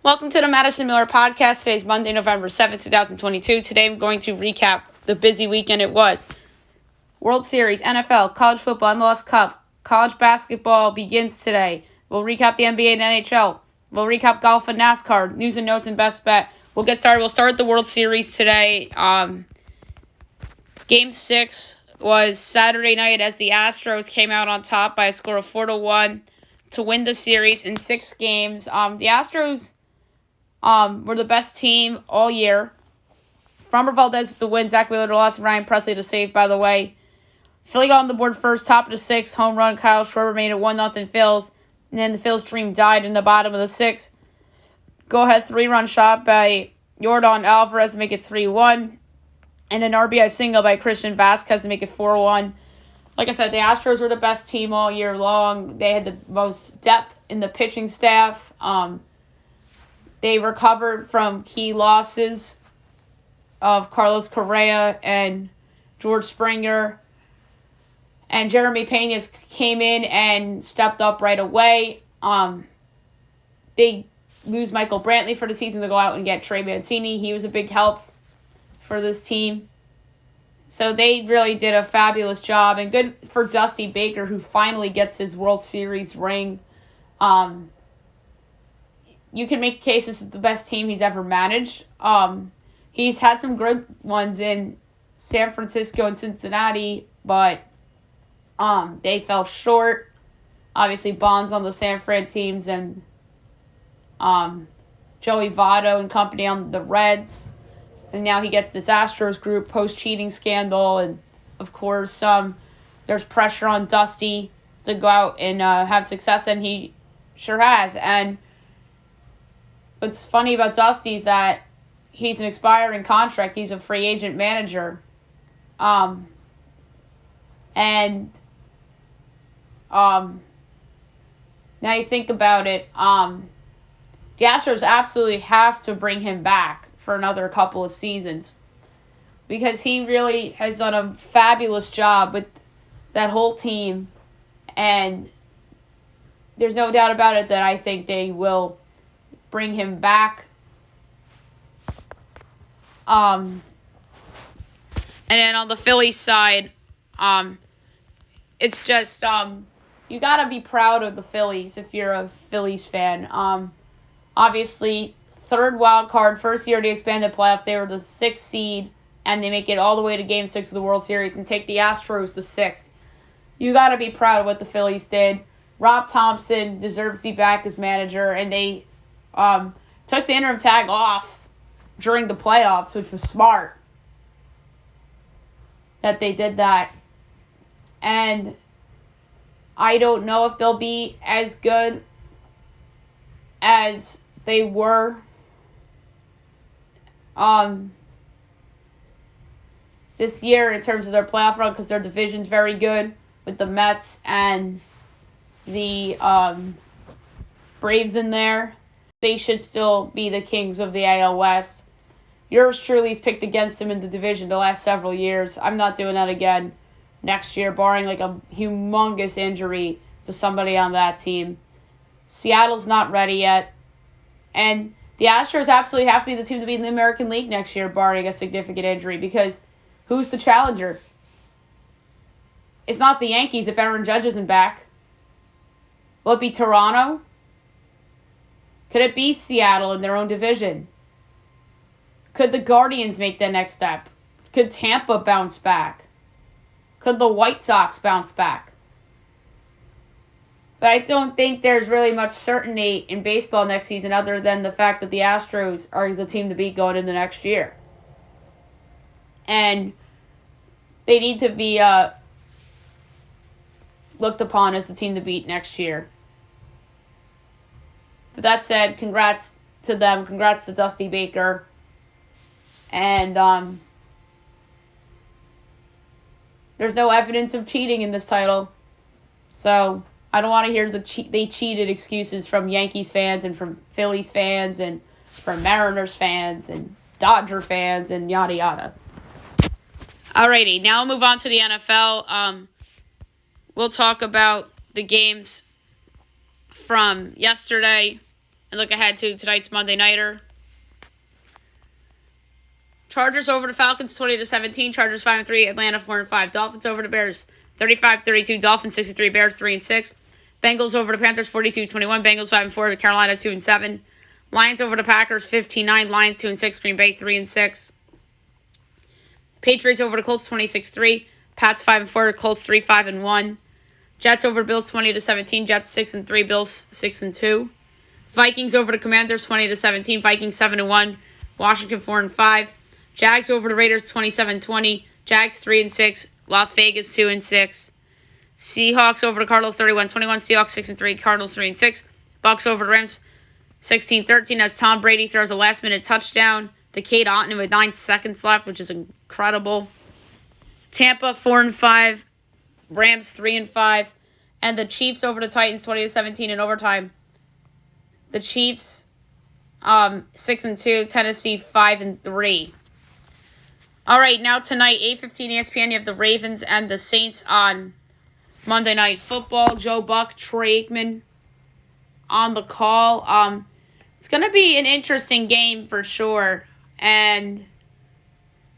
Welcome to the Madison Miller Podcast. Today is Monday, November 7th, 2022. Today I'm going to recap the busy weekend it was. World Series, NFL, college football, MLS Cup, college basketball begins today. We'll recap the NBA and NHL. We'll recap golf and NASCAR, news and notes and best bet. We'll get started. We'll start the World Series today. Game 6 was Saturday night as the Astros came out on top by a score of 4-1 to win the series in 6 games. The Astros were the best team all year. Framber Valdez with the win, Zach Wheeler to loss, and Ryan Presley to save, by the way. Philly got on the board first, top of the 6th, home run. Kyle Schwarber made it 1-0 Phils, and then the Phils' dream died in the bottom of the 6th. Go-ahead 3-run shot by Yordan Alvarez to make it 3-1, and an RBI single by Christian Vasquez to make it 4-1. Like I said, the Astros were the best team all year long. They had the most depth in the pitching staff. They recovered from key losses of Carlos Correa and George Springer. And Jeremy Pena came in and stepped up right away. They lose Michael Brantley for the season to go out and get Trey Mancini. He was a big help for this team. So they really did a fabulous job. And good for Dusty Baker, who finally gets his World Series ring. You can make a case this is the best team he's ever managed. He's had some good ones in San Francisco and Cincinnati, but they fell short. Obviously, Bonds on the San Fran teams and Joey Votto and company on the Reds. And now he gets this Astros group post-cheating scandal. And, of course, there's pressure on Dusty to go out and have success, and he sure has. And what's funny about Dusty is that he's an expiring contract. He's a free agent manager. Now you think about it, the Astros absolutely have to bring him back for another couple of seasons because he really has done a fabulous job with that whole team, and there's no doubt about it that I think they will bring him back. And then on the Phillies side, it's just you gotta be proud of the Phillies if you're a Phillies fan. Obviously, third wild card, first year of the expanded playoffs, they were the 6th seed, and they make it all the way to Game 6 of the World Series and take the Astros the 6th. You gotta be proud of what the Phillies did. Rob Thompson deserves to be back as manager, and they took the interim tag off during the playoffs, which was smart that they did that. And I don't know if they'll be as good as they were this year in terms of their playoff run because their division's very good with the Mets and the Braves in there. They should still be the kings of the AL West. Yours truly's picked against them in the division the last several years. I'm not doing that again next year, barring like a humongous injury to somebody on that team. Seattle's not ready yet. And the Astros absolutely have to be the team to beat in the American League next year, barring a significant injury, because who's the challenger? It's not the Yankees if Aaron Judge isn't back. Will it be Toronto? Could it be Seattle in their own division? Could the Guardians make the next step? Could Tampa bounce back? Could the White Sox bounce back? But I don't think there's really much certainty in baseball next season other than the fact that the Astros are the team to beat going into next year. And they need to be looked upon as the team to beat next year. But that said, congrats to them. Congrats to Dusty Baker. And there's no evidence of cheating in this title. So I don't want to hear they cheated excuses from Yankees fans and from Phillies fans and from Mariners fans and Dodger fans and yada yada. Alrighty, now we'll move on to the NFL. We'll talk about the games from yesterday. And look ahead to tonight's Monday Nighter. Chargers over the Falcons 20-17. Chargers 5-3. Atlanta 4-5. Dolphins over the Bears 35-32. Dolphins 63. Bears 3-6. Bengals over the Panthers 42-21. Bengals 5-4. Carolina 2-7. Lions over the Packers 15-9. Lions 2-6. Green Bay 3-6. Patriots over the Colts 26-3. Pats 5-4. Colts 3-5-1. Jets over the Bills 20-17. Jets 6-3. Bills 6-2. Vikings over the Commanders 20-17. Vikings 7-1. Washington 4-5. Jags over the Raiders 27-20. Jags 3-6. Las Vegas 2-6. Seahawks over the Cardinals 31-21. Seahawks 6-3. Cardinals 3-6. Bucks over the Rams 16-13 as Tom Brady throws a last-minute touchdown to Cade Otton with 9 seconds left, which is incredible. Tampa 4-5. Rams 3-5. And the Chiefs over the Titans 20-17 in overtime. The Chiefs 6-2. Tennessee 5-3. All right, now tonight, 8:15 ESPN, you have the Ravens and the Saints on Monday Night Football. Joe Buck, Troy Aikman on the call. It's going to be an interesting game for sure. And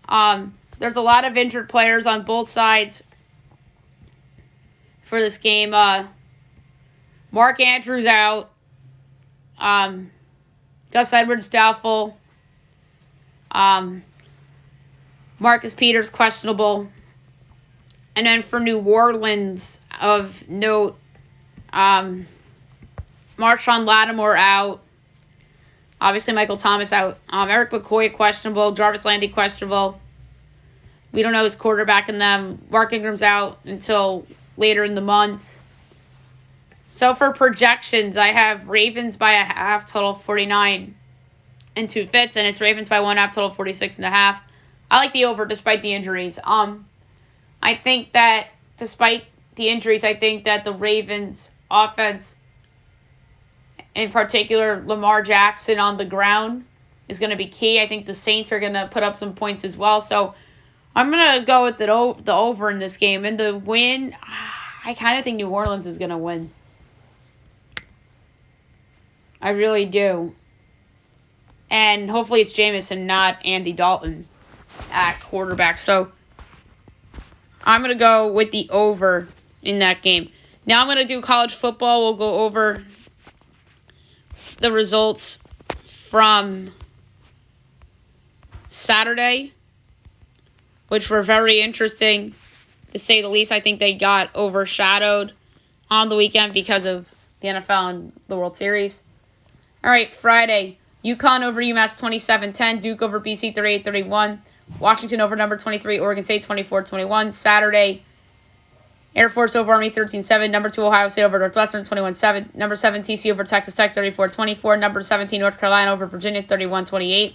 there's a lot of injured players on both sides for this game. Mark Andrews out. Gus Edwards doubtful. Marcus Peters questionable. And then for New Orleans of note, Marshawn Lattimore out. Obviously Michael Thomas out. Eric McCoy questionable. Jarvis Landry questionable. We don't know who's quarterbacking them. Mark Ingram's out until later in the month. So for projections, I have Ravens by a half, total 49 and 2 fits, and it's Ravens by 1.5, total 46.5. I like the over despite the injuries. I think that despite the injuries, I think that the Ravens offense, in particular Lamar Jackson on the ground, is going to be key. I think the Saints are going to put up some points as well. So I'm going to go with the over in this game. And the win, I kind of think New Orleans is going to win. I really do. And hopefully it's Jameson, not Andy Dalton at quarterback. So I'm going to go with the over in that game. Now I'm going to do college football. We'll go over the results from Saturday, which were very interesting, to say the least. I think they got overshadowed on the weekend because of the NFL and the World Series. All right, Friday, UConn over UMass 27-10, Duke over BC 38-31, Washington over number 23, Oregon State 24-21. Saturday, Air Force over Army 13-7, number 2 Ohio State over Northwestern 21-7, number 7 TCU over Texas Tech 34-24, number 17 North Carolina over Virginia 31-28,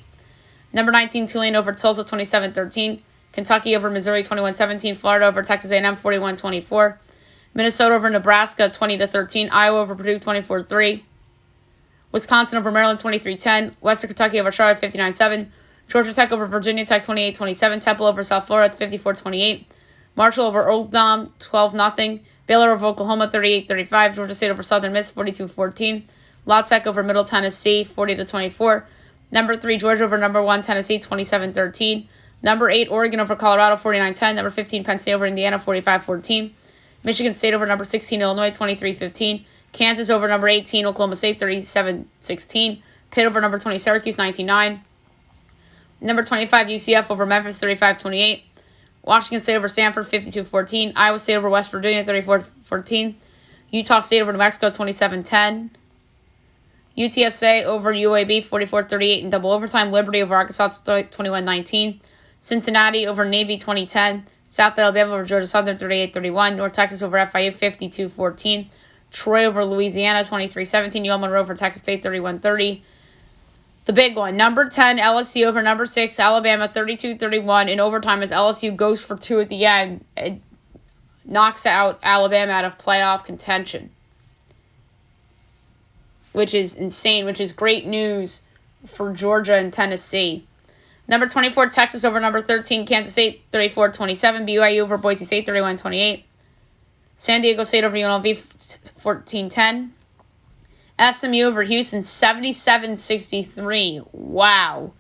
number 19 Tulane over Tulsa 27-13, Kentucky over Missouri 21-17, Florida over Texas A&M 41-24, Minnesota over Nebraska 20-13, Iowa over Purdue 24-3, Wisconsin over Maryland 23-10, Western Kentucky over Charlotte 59-7, Georgia Tech over Virginia Tech 28-27, Temple over South Florida 54-28, Marshall over Old Dom 12-0, Baylor over Oklahoma 38-35, Georgia State over Southern Miss 42-14, La Tech over Middle Tennessee 40-24, number 3 Georgia over number 1 Tennessee 27-13, number 8 Oregon over Colorado 49-10, number 15 Penn State over Indiana 45-14, Michigan State over number 16 Illinois 23-15, Kansas over number 18 Oklahoma State 37-16, Pitt over number 20 Syracuse 19-9, number 25 UCF over Memphis 35-28, Washington State over Stanford 52-14, Iowa State over West Virginia 34-14, Utah State over New Mexico 27-10, UTSA over UAB 44-38 in double overtime, Liberty over Arkansas 21-19, Cincinnati over Navy 20-10, South Alabama over Georgia Southern 38-31, North Texas over FIU 52-14, Troy over Louisiana 23-17, UL Monroe over Texas State 31-30. The big one, number 10 LSU over number 6 Alabama 32-31 in overtime as LSU goes for 2 at the end. It knocks out Alabama out of playoff contention, which is insane, which is great news for Georgia and Tennessee. Number 24 Texas over number 13 Kansas State 34-27, BYU over Boise State 31-28, San Diego State over UNLV 14-10, SMU over Houston, 77-63. Wow.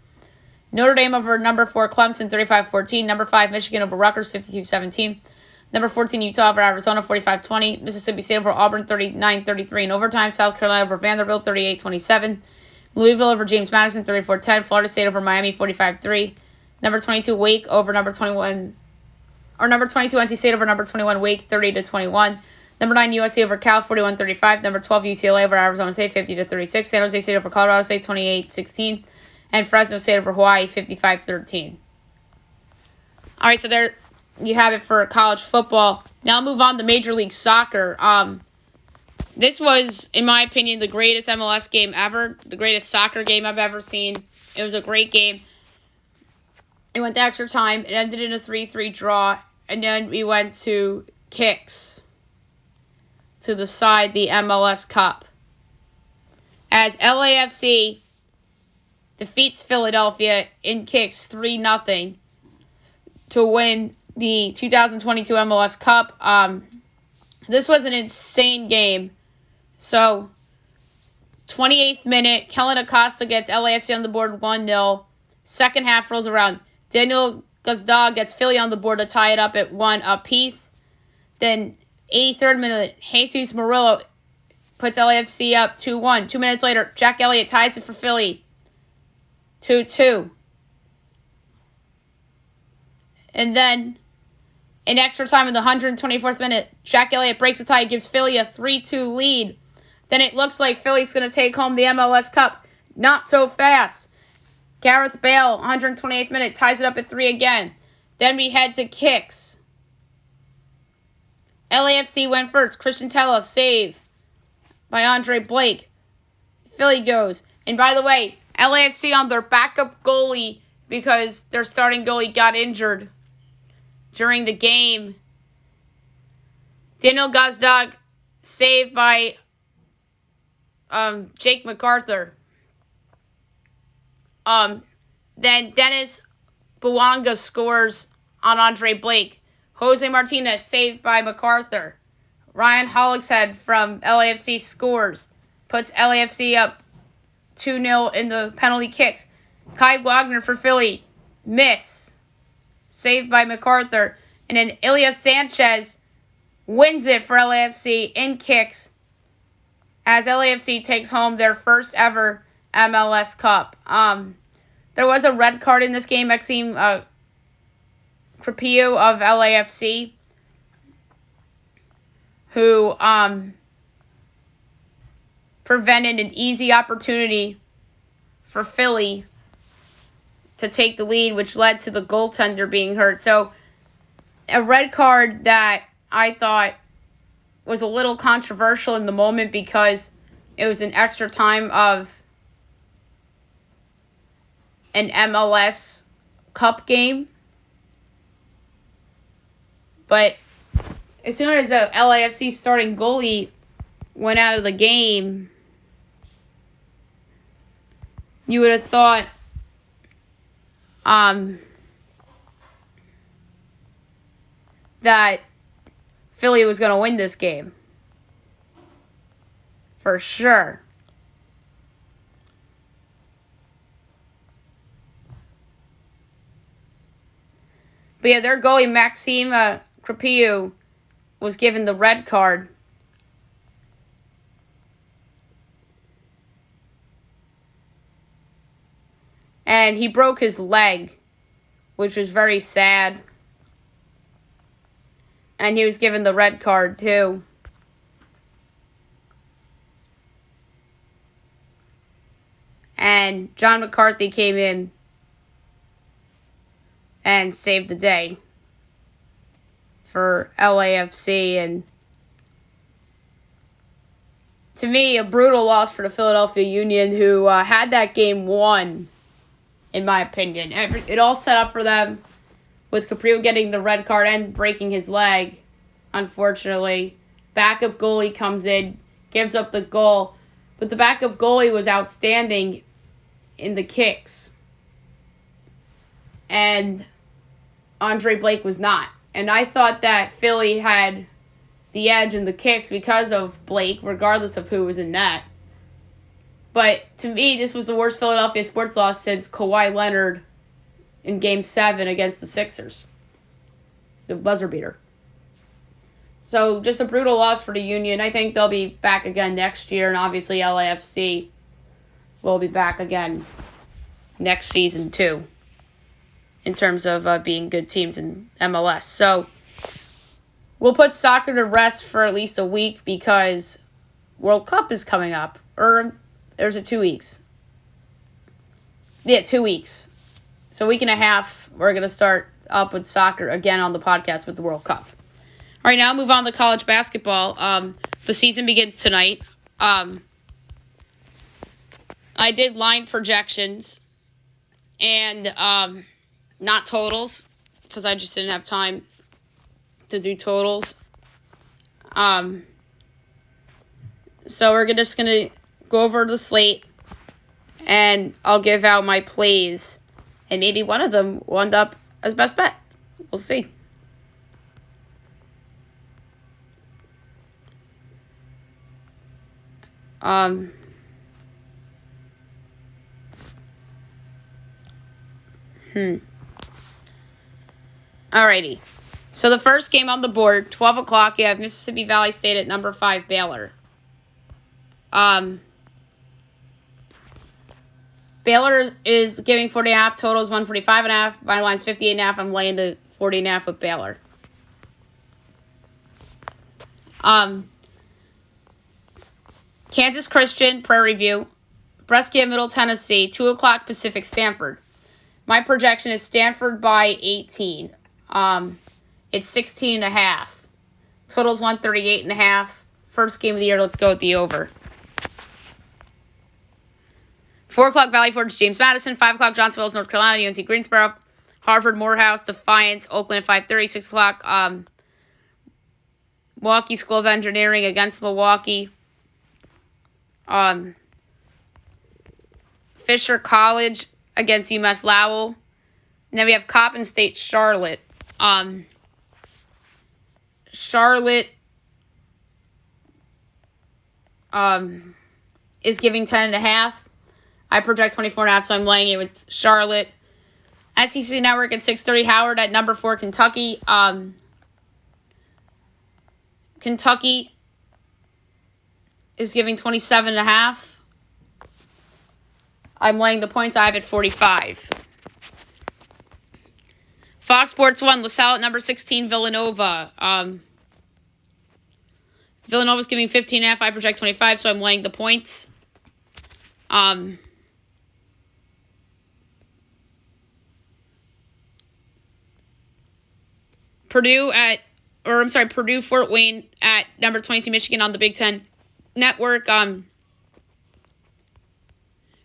Notre Dame over number 4 Clemson, 35-14. Number 5 Michigan over Rutgers, 52-17. Number 14 Utah over Arizona, 45-20. Mississippi State over Auburn, 39-33. In overtime, South Carolina over Vanderbilt, 38-27. Louisville over James Madison, 34-10. Florida State over Miami, 45-3. Number 22 Wake over number 21, or number 22 NC State over number 21 Wake, 30-21. Number 9 USC over Cal, 41-35. Number 12 UCLA over Arizona State, 50-36. San Jose State over Colorado State, 28-16. And Fresno State over Hawaii, 55-13. All right, so there you have it for college football. Now I'll move on to Major League Soccer. This was, in my opinion, the greatest MLS game ever, the greatest soccer game I've ever seen. It was a great game. It went to extra time. It ended in a 3-3 draw, and then we went to kicks to decide the MLS Cup, as LAFC defeats Philadelphia in kicks 3-0 to win the 2022 MLS Cup. This was an insane game. So, 28th minute, Kellen Acosta gets LAFC on the board 1-0. Second half rolls around. Daniel Gazdag gets Philly on the board to tie it up at 1 apiece. Then, 83rd minute, Jesus Murillo puts LAFC up 2-1. 2 minutes later, Jack Elliott ties it for Philly 2-2. And then, in extra time in the 124th minute, Jack Elliott breaks the tie, gives Philly a 3-2 lead. Then it looks like Philly's going to take home the MLS Cup. Not so fast. Gareth Bale, 128th minute, ties it up at 3 again. Then we head to kicks. LAFC went first. Christian Tello, save by Andre Blake. Philly goes. And by the way, LAFC on their backup goalie because their starting goalie got injured during the game. Daniel Gazdag, saved by Jake MacArthur. Then Dennis Bouanga scores on Andre Blake. Jose Martinez saved by MacArthur. Ryan Hollingshead from LAFC scores. Puts LAFC up 2-0 in the penalty kicks. Kai Wagner for Philly. Miss. Saved by MacArthur. And then Ilya Sanchez wins it for LAFC in kicks as LAFC takes home their first ever MLS Cup. There was a red card in this game. Maxime Crepillo of LAFC, who prevented an easy opportunity for Philly to take the lead, which led to the goaltender being hurt. So, a red card that I thought was a little controversial in the moment because it was an extra time of an MLS Cup game. But as soon as the LAFC starting goalie went out of the game, you would have thought that Philly was going to win this game. For sure. But yeah, their goalie, Maxime Crepillo, was given the red card. And he broke his leg, which was very sad. And he was given the red card, too. And John McCarthy came in and saved the day for LAFC. And to me, a brutal loss for the Philadelphia Union, who had that game won, in my opinion. It all set up for them, with Caprio getting the red card and breaking his leg, unfortunately. Backup goalie comes in, gives up the goal. But the backup goalie was outstanding in the kicks. And Andre Blake was not. And I thought that Philly had the edge in the kicks because of Blake, regardless of who was in net. But to me, this was the worst Philadelphia sports loss since Kawhi Leonard in Game 7 against the Sixers. The buzzer beater. So just a brutal loss for the Union. I think they'll be back again next year, and obviously LAFC will be back again next season too, in terms of being good teams in MLS. So we'll put soccer to rest for at least a week because World Cup is coming up. Or there's 2 weeks. Yeah, 2 weeks. So a week and a half, we're going to start up with soccer again on the podcast with the World Cup. All right, now move on to college basketball. The season begins tonight. I did line projections and not totals because I just didn't have time to do totals. So we're just going to go over the slate and I'll give out my plays. And maybe one of them will end up as best bet. We'll see. Alrighty. So the first game on the board, 12 o'clock, you have Mississippi Valley State at number 5, Baylor. Baylor is giving 40.5, totals 145.5. My line's 58.5. I'm laying the 40.5 with Baylor. Kansas Christian, Prairie View. Brescia, Middle Tennessee, 2 o'clock Pacific, Stanford. My projection is Stanford by 18. It's 16.5. Total's 138.5. First game of the year, let's go with the over. 4 o'clock Valley Forge, James Madison. 5 o'clock Johnson Wales, North Carolina, UNC Greensboro. Harvard, Morehouse, Defiance, Oakland at 5:30. 6 o'clock Milwaukee School of Engineering against Milwaukee. Fisher College against UMass Lowell. And then we have Coppin State, Charlotte. Charlotte is giving 10.5. I project 24.5, so I'm laying it with Charlotte. SEC Network at 6:30. Howard at number 4, Kentucky. Kentucky is giving 27.5. I'm laying the points. I have at 45. Fox Sports 1, LaSalle at number 16, Villanova. Villanova's giving 15.5. I project 25, so I'm laying the points. Purdue Fort Wayne at number 22, Michigan on the Big Ten Network.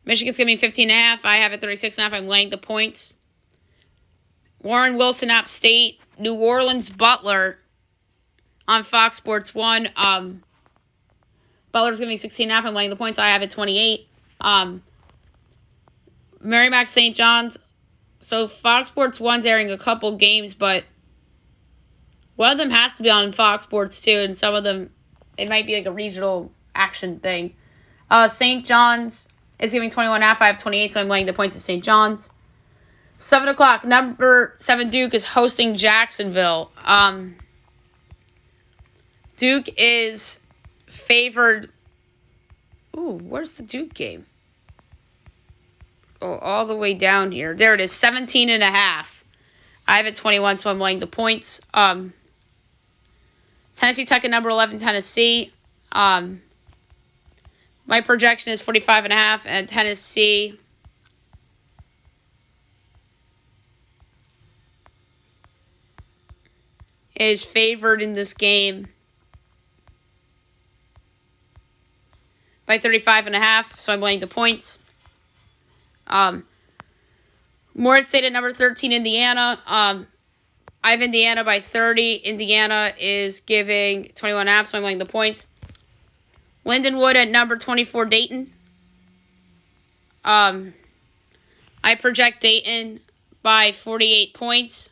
Michigan's giving 15.5. I have it 36.5. I'm laying the points. Warren Wilson, App State. New Orleans Butler on Fox Sports 1. Butler's giving 16.5. I'm laying the points. I have it 28. Merrimack St. John's. So Fox Sports 1's airing a couple games, but one of them has to be on Fox Sports 2, and some of them, it might be like a regional action thing. St. John's is giving 21.5. I have 28, so I'm laying the points at St. John's. 7 o'clock, number 7 Duke is hosting Jacksonville. Duke is favored. Ooh, where's the Duke game? Oh, all the way down here. There it is, 17.5. I have it 21, so I'm laying the points. Tennessee Tech at number 11, Tennessee. My projection is 45.5, and Tennessee is favored in this game by 35.5, so I'm laying the points. Morehead State at number 13, Indiana. I have Indiana by 30. Indiana is giving 21.5, so I'm laying the points. Lindenwood at number 24, Dayton. I project Dayton by 48 points.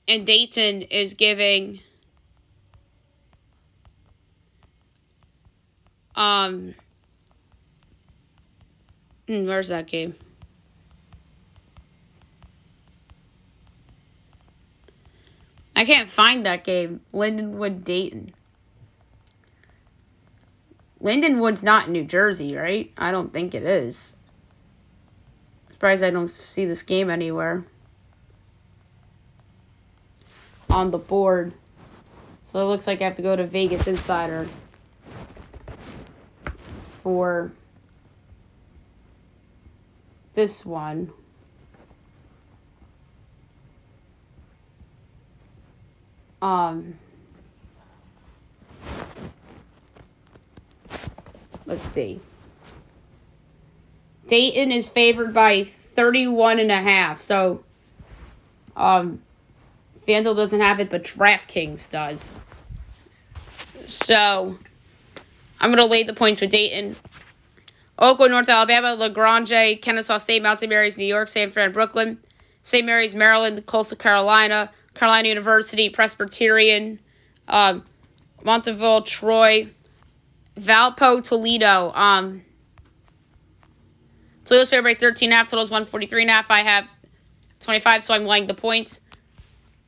And Dayton is giving Where's that game? I can't find that game. Lindenwood, Dayton. Lindenwood's not in New Jersey, right? I don't think it is. Surprised I don't see this game anywhere on the board. So it looks like I have to go to Vegas Insider for this one. Let's see. Dayton is favored by 31.5. So, FanDuel doesn't have it, but DraftKings does. So, I'm going to lay the points with Dayton. Oakland, North Alabama, LaGrange, Kennesaw State, Mount St. Mary's, New York, San Fran, Brooklyn, St. Mary's, Maryland, Coastal Carolina, Carolina University, Presbyterian, Montville, Troy, Valpo, Toledo. Toledo's favored by 13.5. Total's 143.5. I have 25, so I'm laying the points.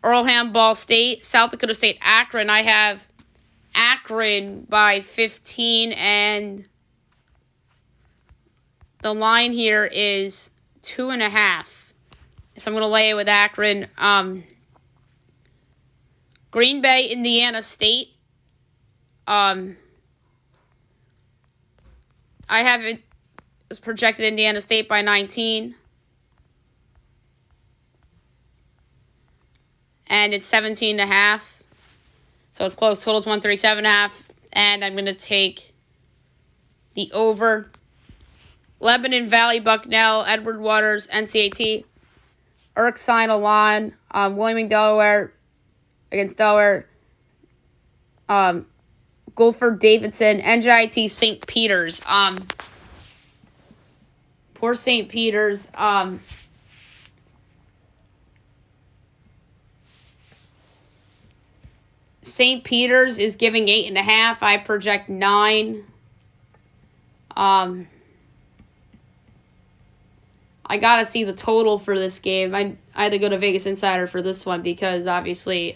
Earlham, Ball State, South Dakota State, Akron. I have Akron by 15, and the line here is 2.5. So I'm going to lay it with Akron. Green Bay, Indiana State. I have it as projected Indiana State by 19. And it's 17.5. So it's close. Total's 137.5. And I'm going to take the over. Lebanon Valley, Bucknell, Edward Waters, NCAT. Erskine, Alon, Wilmington, Delaware against Delaware. Guilford, Davidson, NJIT, St. Peter's. Poor St. Peter's. St. Peter's is giving 8.5. I project 9. I gotta see the total for this game. I had to go to Vegas Insider for this one because obviously,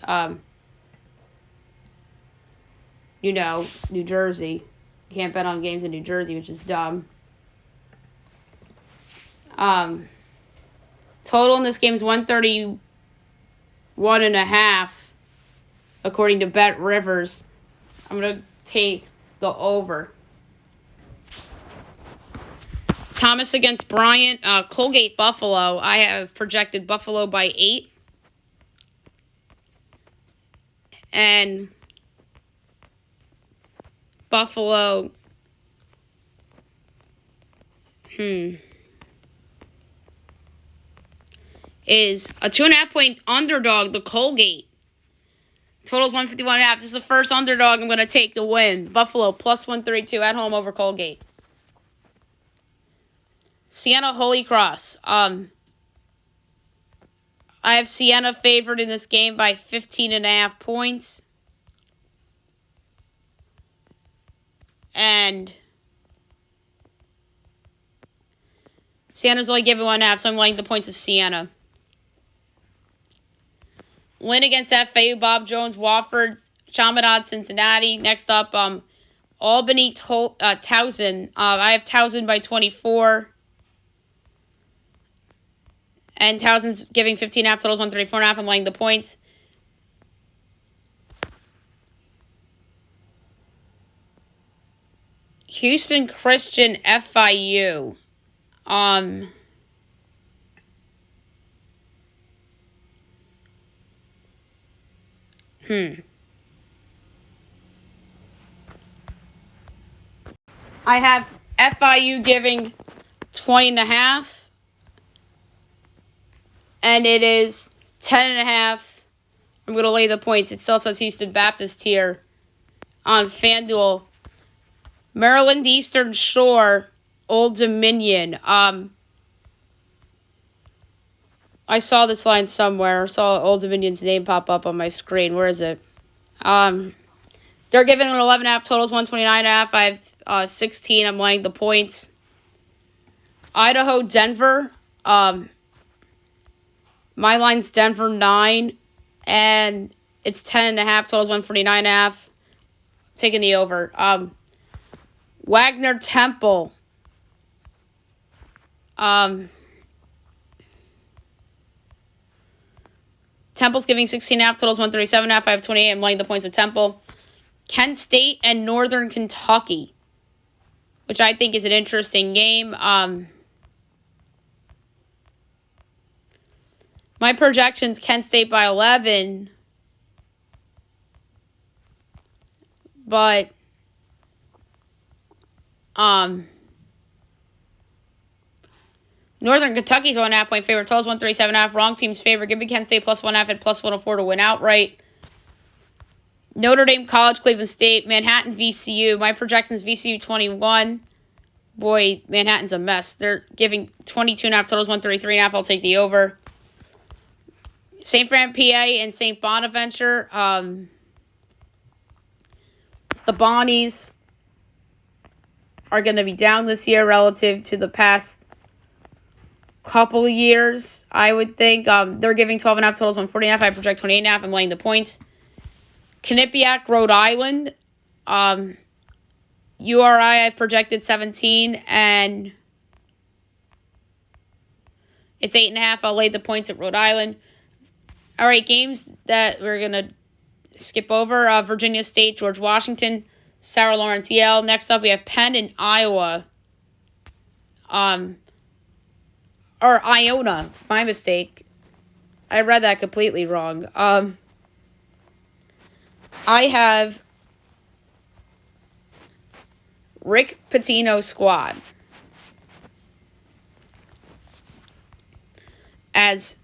New Jersey. You can't bet on games in New Jersey, which is dumb. Total in this game is 131.5, according to Bet Rivers. I'm gonna take the over. Thomas against Bryant, Colgate, Buffalo. I have projected Buffalo by 8. And Buffalo, is a 2.5-point underdog, the Colgate. Total's 151.5. This is the first underdog I'm going to take the win. Buffalo plus 132 at home over Colgate. Siena, Holy Cross. I have Siena favored in this game by 15.5 points. And Siena's only given 1.5, so I'm laying the points of Siena. Lynn against FAU, Bob Jones, Wofford, Chaminade, Cincinnati. Next up, Albany, Towson. I have Towson by 24. And Towson's giving 15.5, totals 134.5. I'm laying the points. Houston Christian, FIU. I have FIU giving 20.5. And it is 10.5. I'm going to lay the points. It still says Houston Baptist here on FanDuel. Maryland Eastern Shore, Old Dominion. I saw this line somewhere. I saw Old Dominion's name pop up on my screen. Where is it? They're giving an 11.5, totals 129.5. I have 16. I'm laying the points. Idaho, Denver. My line's Denver 9, and it's 10.5. Total's 149.5. Taking the over. Wagner, Temple. Temple's giving 16.5. Total's 137.5. I have 28. I'm laying the points with Temple. Kent State and Northern Kentucky, which I think is an interesting game. My projection's Kent State by 11. But Northern Kentucky's 1.5 point favorite. Total's 137.5. Wrong team's favorite. Give me Kent State plus 1.5 and plus 104 to win outright. Notre Dame College, Cleveland State, Manhattan, VCU. My projection's VCU 21. Boy, Manhattan's a mess. They're giving 22.5. Totals 133.5. I'll take the over. St. Fran, PA, and St. Bonaventure. The Bonnies are going to be down this year relative to the past couple of years, I would think. They're giving 12.5. Totals 140.5. I project 28.5. I'm laying the points. Quinnipiac, Rhode Island. URI, I've projected 17, and it's 8.5. I'll lay the points at Rhode Island. All right, games that we're going to skip over. Virginia State, George Washington, Sarah Lawrence Yale. Next up, we have Penn and Iowa. Or Iona. My mistake. I read that completely wrong. I have Rick Pitino's squad as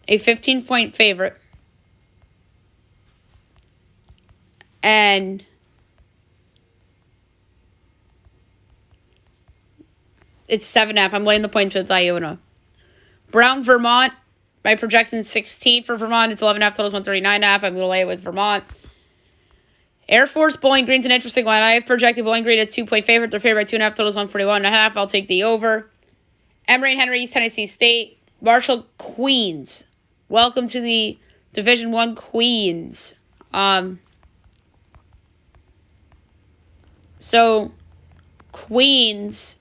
a 15-point favorite. And it's 7.5. I'm laying the points with Iona. Brown, Vermont. My projection is 16 for Vermont. It's 11.5. Totals 139.5. I'm going to lay it with Vermont. Air Force, Bowling Green's an interesting one. I have projected Bowling Green a 2-point favorite. They're favored by 2.5. Totals 141.5. I'll take the over. Emory and Henry, East Tennessee State. Marshall, Queens. Welcome to the Division I Queens. So, Queens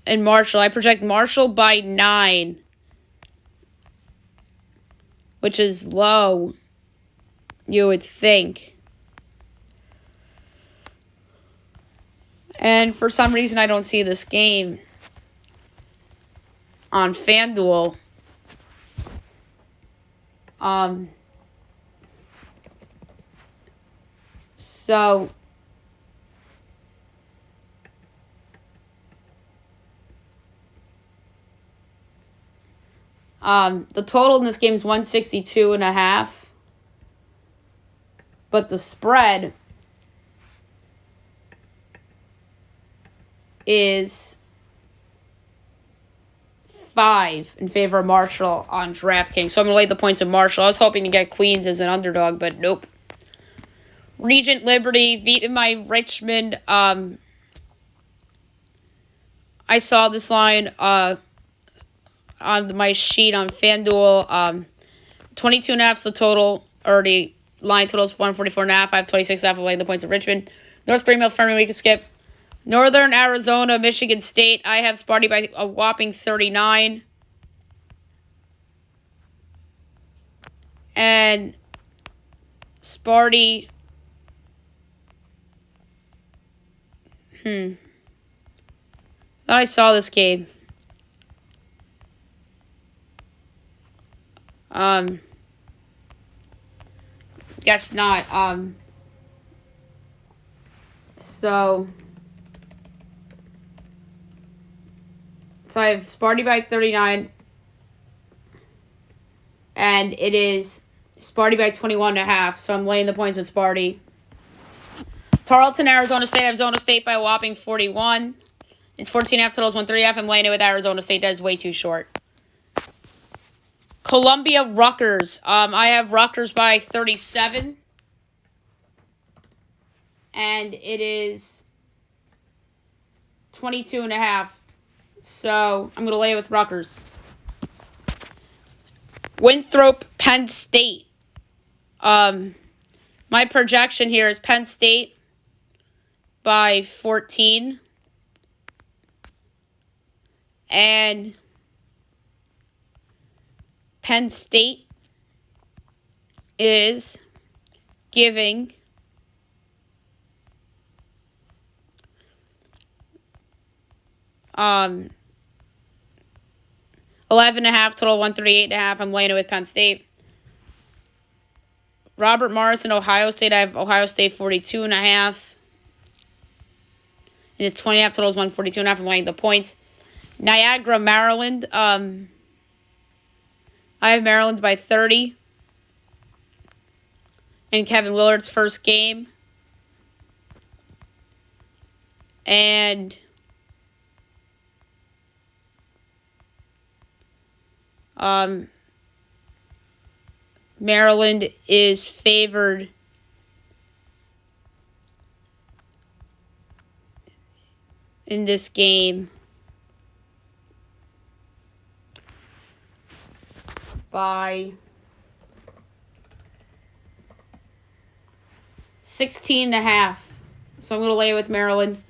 and Marshall. I project Marshall by 9, which is low, you would think. And for some reason, I don't see this game on FanDuel. So the total in this game is 162.5. But the spread is 5 in favor of Marshall on DraftKings. So I'm going to lay the points of Marshall. I was hoping to get Queens as an underdog, but nope. Regent, Liberty, VMI, Richmond. I saw this line on my sheet on FanDuel. 22.5 is the total. Already line totals 144.5. I have 26.5. I'm laying the points of Richmond. North Greenville, Fermi, we can skip. Northern Arizona, Michigan State. I have Sparty by a whopping 39. And Sparty. Thought I saw this game. Guess not. So I have Sparty by 39. And it is Sparty by 21.5. So I'm laying the points with Sparty. Tarleton, Arizona State. I have Arizona State by a whopping 41. It's 14.5. Totals 1.3. I'm laying it with Arizona State. That is way too short. Columbia, Rutgers. I have Rutgers by 37. And it is 22.5. So I'm going to lay it with Rutgers. Winthrop, Penn State. My projection here is Penn State by 14. And Penn State is giving 11.5, total 138.5. I'm laying it with Penn State. Robert Morrison, Ohio State. I have Ohio State 42.5. And it's 20.5, total is 142.5. I'm laying the points. Niagara, Maryland. I have Maryland by 30. In Kevin Willard's first game. And Maryland is favored in this game by 16.5. So I'm going to lay it with Maryland.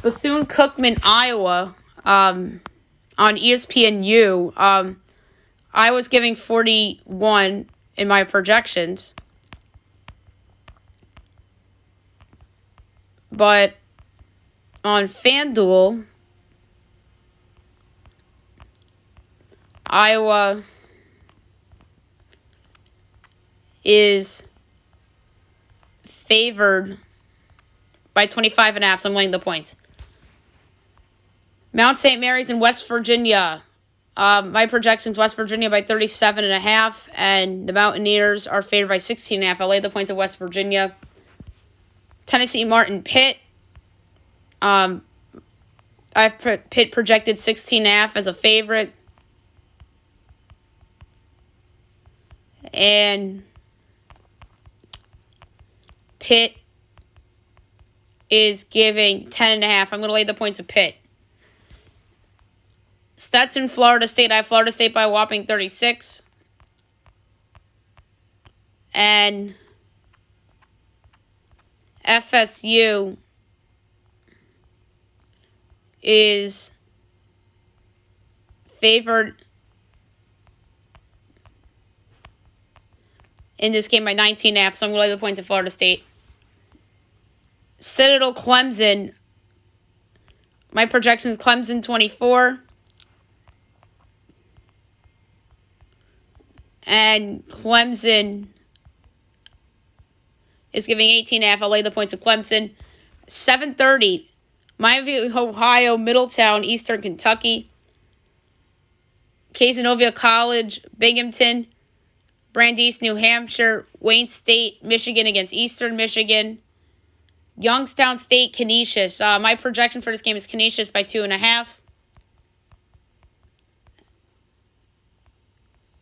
Bethune-Cookman, Iowa, on ESPNU. I was giving 41 in my projections. But on FanDuel, Iowa is favored by 25.5, so I'm laying the points. Mount St. Mary's in West Virginia. My projections, West Virginia by 37.5, and the Mountaineers are favored by 16.5. I'll lay the points of West Virginia. Tennessee Martin Pitt. I've Pitt projected 16.5 as a favorite. And Pitt is giving 10.5. I'm going to lay the points of Pitt. Stetson, Florida State. I have Florida State by a whopping 36. And FSU is favored in this game by 19.5, so I'm going to lay the points of Florida State. Citadel, Clemson. My projections, Clemson 24. And Clemson is giving 18.5. I'll lay the points of Clemson. 7:30. Miami, Ohio, Middletown, Eastern Kentucky. Cazenovia College, Binghamton. Brandeis, New Hampshire. Wayne State, Michigan against Eastern Michigan. Youngstown State, Canisius. My projection for this game is Canisius by 2.5.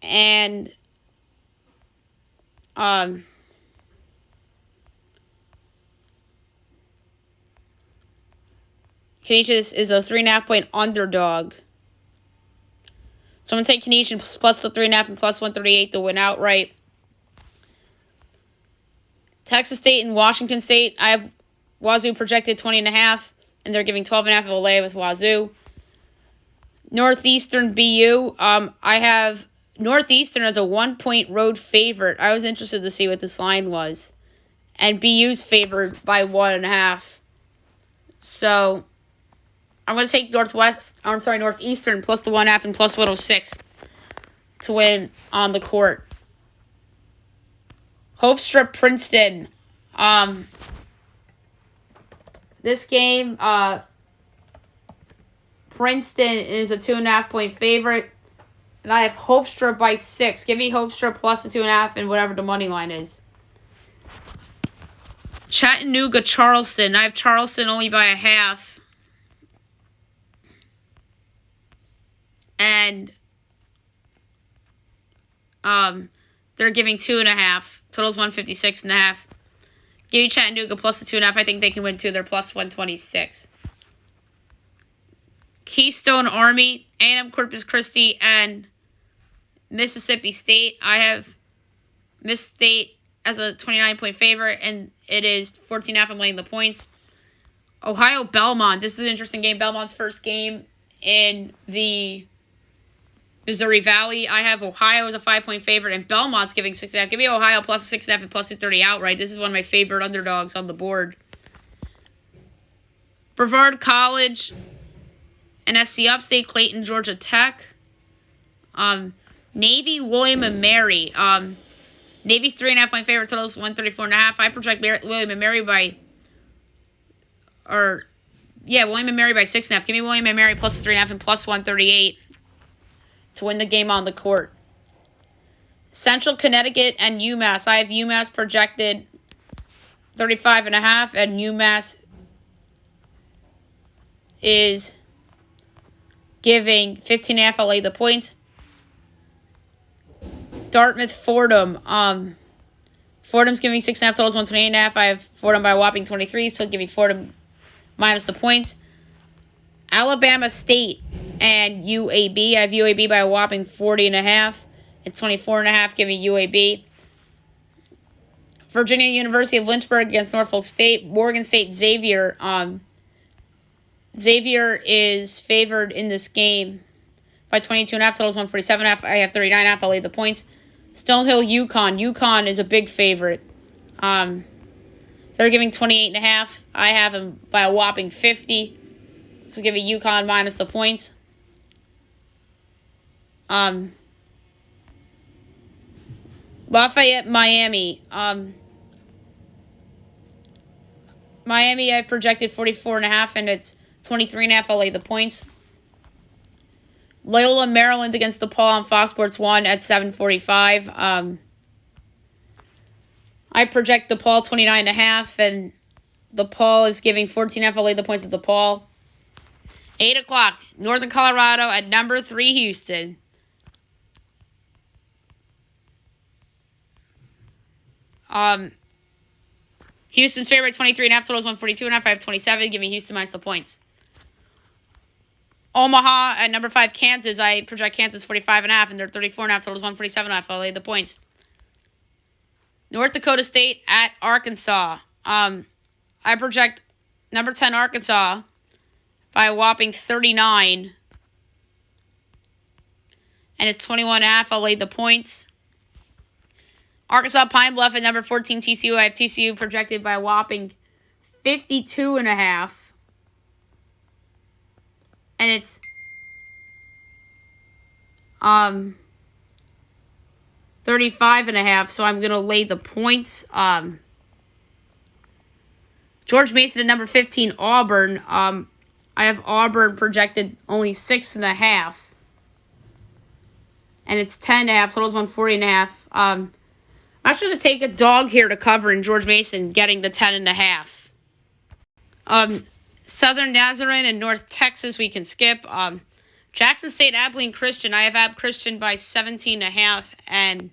And Canisius is a 3.5 point underdog. So I'm going to take Canisius plus the 3.5 and plus 138 to win outright. Texas State and Washington State. I have Wazoo projected 20.5, and they're giving 12.5 of a lay with Wazoo. Northeastern BU. I have Northeastern as a 1-point road favorite. I was interested to see what this line was. And BU's favored by 1.5. So I'm going to take Northeastern plus the 1.5 and plus 106 to win on the court. Hofstra, Princeton. This game, Princeton is a 2.5 point favorite. And I have Hofstra by 6. Give me Hofstra plus the 2.5 and whatever the money line is. Chattanooga, Charleston. I have Charleston only by a half. And they're giving 2.5. Total's 156.5. Give me Chattanooga plus the 2.5. I think they can win too. They're plus 126. Keystone Army, A&M Corpus Christi, and Mississippi State. I have Miss State as a 29-point favorite, and it is 14.5. I'm laying the points. Ohio Belmont. This is an interesting game. Belmont's first game in the Missouri Valley. I have Ohio as a 5-point favorite, and Belmont's giving 6.5. Give me Ohio plus 6.5 and plus 230 outright. This is one of my favorite underdogs on the board. Brevard College and SC Upstate, Clayton, Georgia Tech. Navy, William & Mary. Navy's 3.5-point favorite, totals 134.5. I project William & Mary by... William & Mary by 6.5. Give me William & Mary plus 3.5 and plus 138 to win the game on the court. Central Connecticut and UMass. I have UMass projected 35.5, and UMass is giving 15.5. I'll lay the points. Dartmouth, Fordham. Fordham's giving 6.5, totals 128.5. I have Fordham by a whopping 23, so I'll give you Fordham minus the points. Alabama State and UAB. I have UAB by a whopping 40.5. It's 24.5, giving UAB. Virginia University of Lynchburg against Norfolk State. Morgan State, Xavier. Xavier is favored in this game by 22.5, totals 147.5. I have 39.5. I'll lay the points. Stonehill, UConn. UConn is a big favorite. They're giving 28.5. I have them by a whopping 50. So give you UConn minus the points. Lafayette, Miami. Miami, I've projected 44.5, and it's 23.5. I'll lay the points. Loyola, Maryland against DePaul on Fox Sports 1 at 7:45. I project DePaul 29.5, and DePaul is giving 14.5. I'll lay the points at DePaul. 8 o'clock, Northern Colorado at number 3, Houston. Houston's favorite, 23.5, totals 142.5. I have 27, giving Houston minus the points. Omaha at number 5, Kansas. I project Kansas 45.5, and they're 34.5, totals 147.5. I'll lay the points. North Dakota State at Arkansas. I project number 10 Arkansas by a whopping 39. And it's 21.5. I'll lay the points. Arkansas Pine Bluff at number 14 TCU. I have TCU projected by a whopping 52.5. And it's 35.5, so I'm going to lay the points. George Mason at number 15, Auburn. I have Auburn projected only 6.5. And it's 10.5, totals 140.5. I'm actually going to take a dog here to cover in George Mason, getting the 10.5. Southern Nazarene and North Texas, we can skip. Jackson State, Abilene Christian. I have Abilene Christian by 17.5, and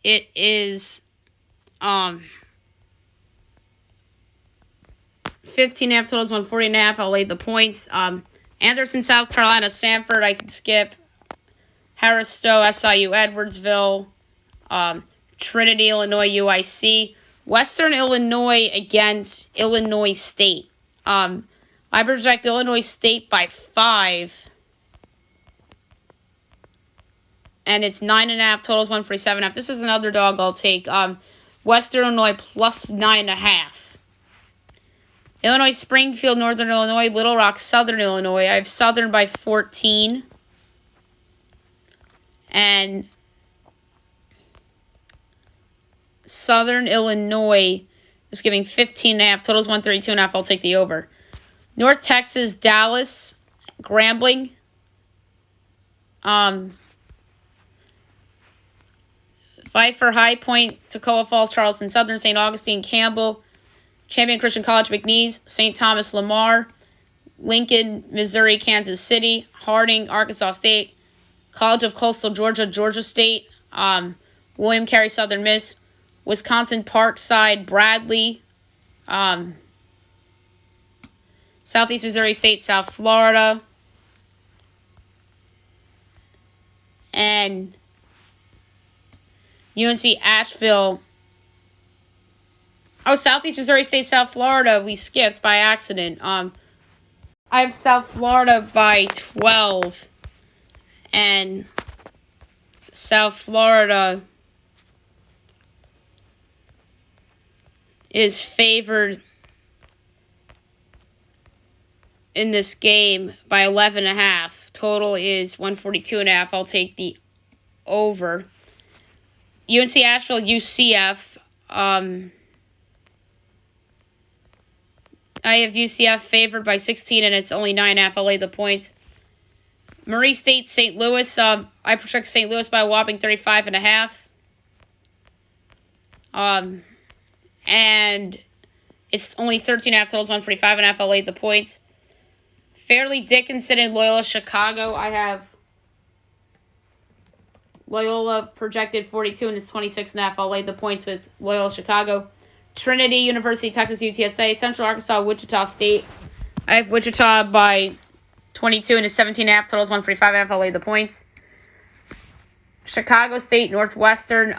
it is 15.5, totals 140.5. I'll lay the points. Anderson, South Carolina, Samford, I can skip. Harris Stowe, SIU, Edwardsville. Trinity, Illinois, UIC. Western Illinois against Illinois State. I project Illinois State by 5. And it's 9.5, totals 147.5. This is an underdog I'll take. Western Illinois plus 9.5. Illinois Springfield, Northern Illinois, Little Rock, Southern Illinois. I have Southern by 14. And Southern Illinois is giving 15.5. Totals 132.5. I'll take the over. North Texas, Dallas, Grambling. Pfeiffer, High Point, Toccoa Falls, Charleston Southern, St. Augustine, Campbell, Champion Christian College, McNeese, St. Thomas, Lamar, Lincoln, Missouri, Kansas City, Harding, Arkansas State, College of Coastal Georgia, Georgia State, William Carey, Southern Miss, Wisconsin, Parkside, Bradley, Southeast Missouri State, South Florida. And UNC Asheville. Oh, Southeast Missouri State, South Florida, we skipped by accident. I have South Florida by 12. And South Florida is favored in this game by 11.5. Total is 142.5. I'll take the over. UNC Asheville, UCF. I have UCF favored by 16, and it's only 9.5. I'll lay the points. Murray State, St. Louis. I project St. Louis by a whopping 35.5. And it's only 13.5. Totals 145.5. I'll lay the points. Fairleigh Dickinson and Loyola Chicago. I have Loyola projected 42, and it's 26.5. I'll lay the points with Loyola Chicago. Trinity, University of Texas, UTSA. Central Arkansas, Wichita State. I have Wichita by 22, and it's 17.5. Totals 145.5. I'll lay the points. Chicago State, Northwestern.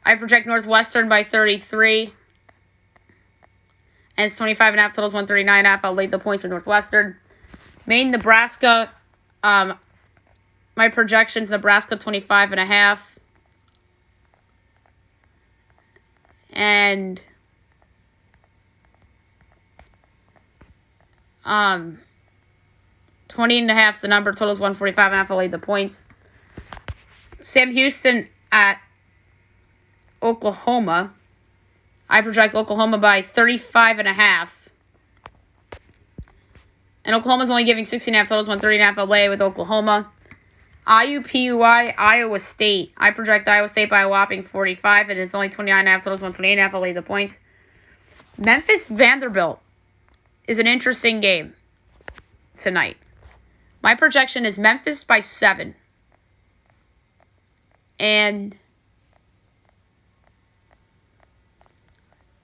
I project Northwestern by 33. And it's 25.5. Totals 139.5. I'll lay the points with Northwestern. Maine, Nebraska. My projections, Nebraska 25.5. And 20.5 is the number. Totals 145.5. I'll lay the points. Sam Houston at Oklahoma. I project Oklahoma by 35.5. And Oklahoma's only giving 16.5. Totals 130.5. I'll lay with Oklahoma. IUPUI, Iowa State. I project Iowa State by a whopping 45, and it's only 29.5. Totals 128.5. I'll lay the points. Memphis Vanderbilt is an interesting game tonight. My projection is Memphis by 7. And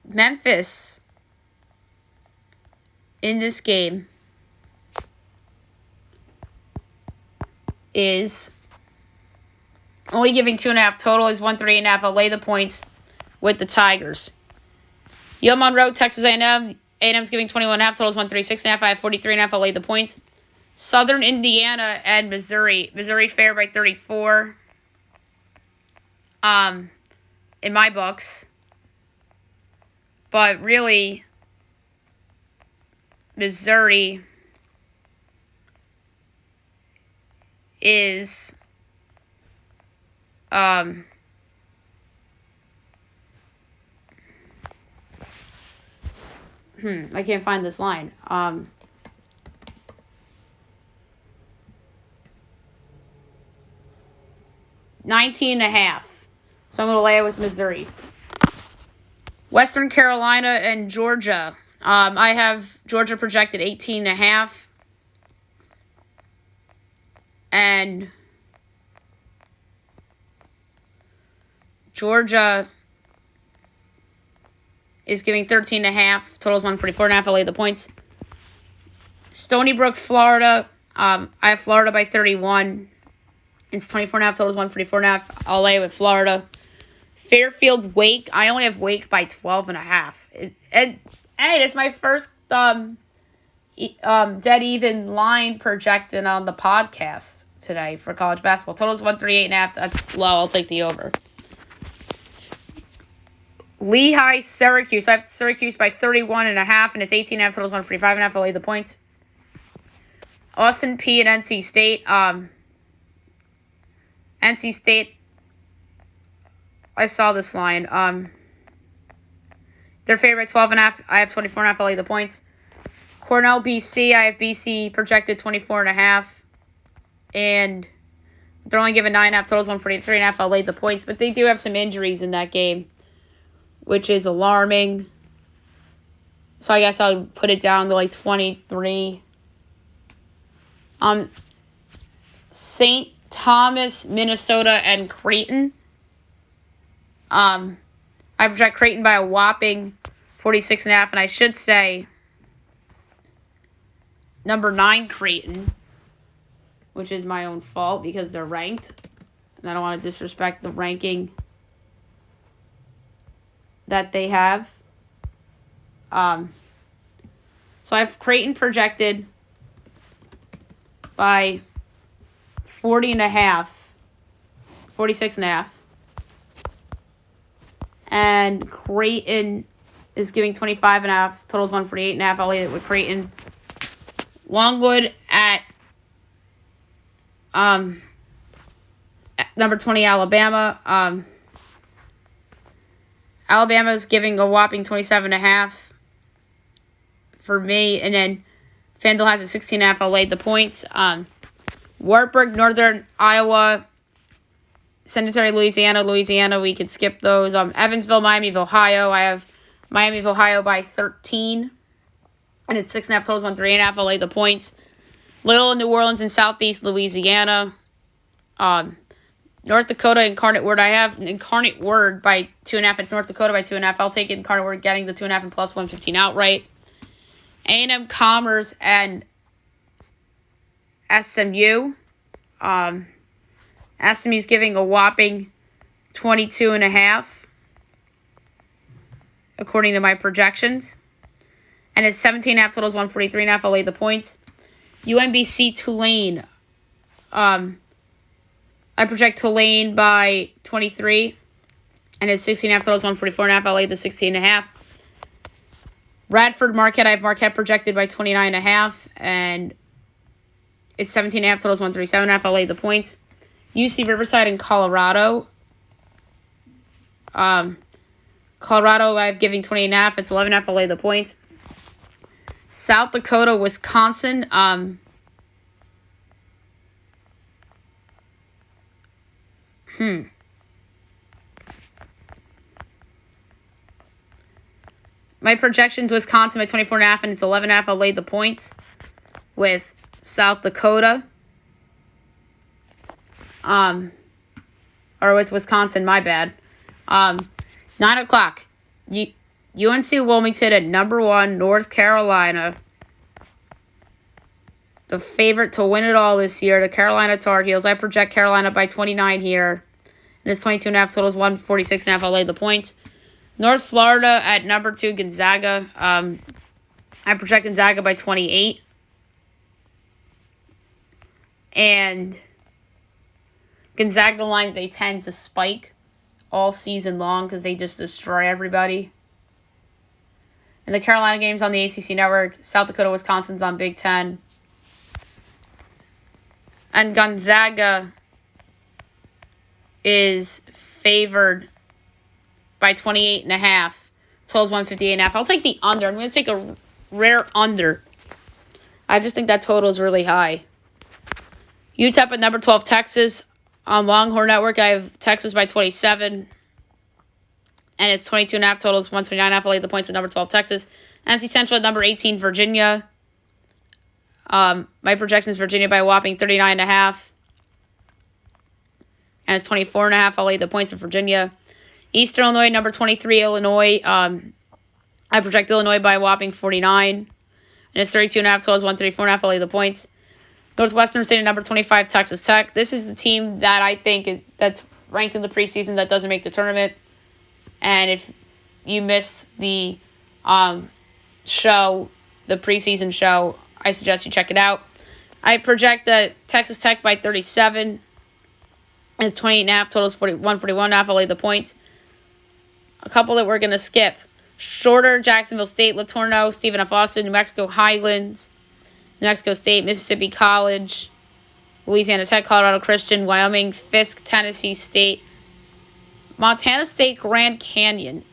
Memphis in this game is only giving 2.5. Total is 138.5. I'll lay the points with the Tigers. Yale Monroe, Texas A&M. A&M's giving 21.5. Total is 136.5. I have 43.5. I'll lay the points. Southern Indiana and Missouri. Missouri fair by 34. In my books. But really, Missouri is I can't find this line. 19.5. So I'm going to lay it with Missouri. Western Carolina and Georgia. I have Georgia projected 18.5. And Georgia is giving 13.5. Totals 144.5. I'll lay the points. Stony Brook, Florida. I have Florida by 31. It's 24.5. Totals 144.5. I'll lay with Florida. Fairfield, Wake. I only have Wake by 12.5. And hey, it's my first dead even line projected on the podcast today for college basketball. Totals 138.5. That's low. I'll take the over. Lehigh, Syracuse. I have Syracuse by 31.5, and it's 18.5. Totals 145.5. I'll lay the points. Austin P and NC State. NC State. I saw this line. They're favored by 12.5. I have 24.5. I'll lay the points. Cornell, BC. I have BC projected 24.5. And they're only giving 9.5. Totals 143.5. I'll lay the points. But they do have some injuries in that game, which is alarming. So I guess I'll put it down to like 23. St. Thomas, Minnesota, and Creighton. I project Creighton by a whopping 46.5. And I should say number 9, Creighton, which is my own fault because they're ranked. And I don't want to disrespect the ranking that they have. So I have Creighton projected by 40.5, 46.5. And Creighton is giving 25.5. Totals 148.5. I'll leave it with Creighton. Longwood at number 20, Alabama. Alabama is giving a whopping 27.5 for me. And then FanDuel has it 16.5. I'll lay the points. Wartburg, Northern Iowa, Centenary, Louisiana. We could skip those. Evansville, Miami of Ohio. I have Miami of Ohio by 13. And it's 6.5. Totals 103.5. I'll lay the points. Little, New Orleans, and Southeast Louisiana. North Dakota, Incarnate Word. I have Incarnate Word by 2.5. It's North Dakota by 2.5. I'll take it. Incarnate Word getting the 2.5 and plus 115 outright. A&M Commerce and SMU. SMU's giving a whopping 22.5 according to my projections. And it's 17.5. Totals 143.5. I'll lay the points. UMBC Tulane. I project Tulane by 23. And it's 16.5. Totals 144.5. I'll lay the 16.5. Radford Marquette. I have Marquette projected by 29.5. And it's 17.5. Totals 137.5. I'll lay the points. UC Riverside in Colorado. Colorado, I have giving 28.5. It's 11.5. I'll lay the points. South Dakota, Wisconsin. My projections, Wisconsin by 24.5, and it's 11.5. I'll lay the points with South Dakota. Or with Wisconsin, my bad. 9 o'clock. UNC Wilmington at number 1, North Carolina. The favorite to win it all this year, the Carolina Tar Heels. I project Carolina by 29 here. And it's 22.5. Totals 146.5. I'll lay the points. North Florida at number 2, Gonzaga. I project Gonzaga by 28. And Gonzaga lines, they tend to spike all season long because they just destroy everybody. And the Carolina game's on the ACC Network. South Dakota, Wisconsin's on Big Ten. And Gonzaga is favored by 28.5. Totals 158.5. I'll take the under. I'm going to take a rare under. I just think that total is really high. UTEP at number 12, Texas. On Longhorn Network, I have Texas by 27. And it's 22.5. Totals 129.5. I'll lay the points with number 12, Texas. NC Central at number 18, Virginia. My projection is Virginia by a whopping 39.5. And it's 24.5. I'll lay the points of Virginia. Eastern Illinois, number 23, Illinois. I project Illinois by a whopping 49. And it's 32.5. Totals 134.5. I'll lay the points. Northwestern State at number 25, Texas Tech. This is the team that I think that's ranked in the preseason that doesn't make the tournament. And if you miss the show, the preseason show, I suggest you check it out. I project that Texas Tech by 37. And it's 28.5. Totals 141.5. I'll lay the points. A couple that we're going to skip. Shorter, Jacksonville State, Latorno, Stephen F. Austin, New Mexico Highlands, New Mexico State, Mississippi College, Louisiana Tech, Colorado Christian, Wyoming, Fisk, Tennessee State, Montana State, Grand Canyon.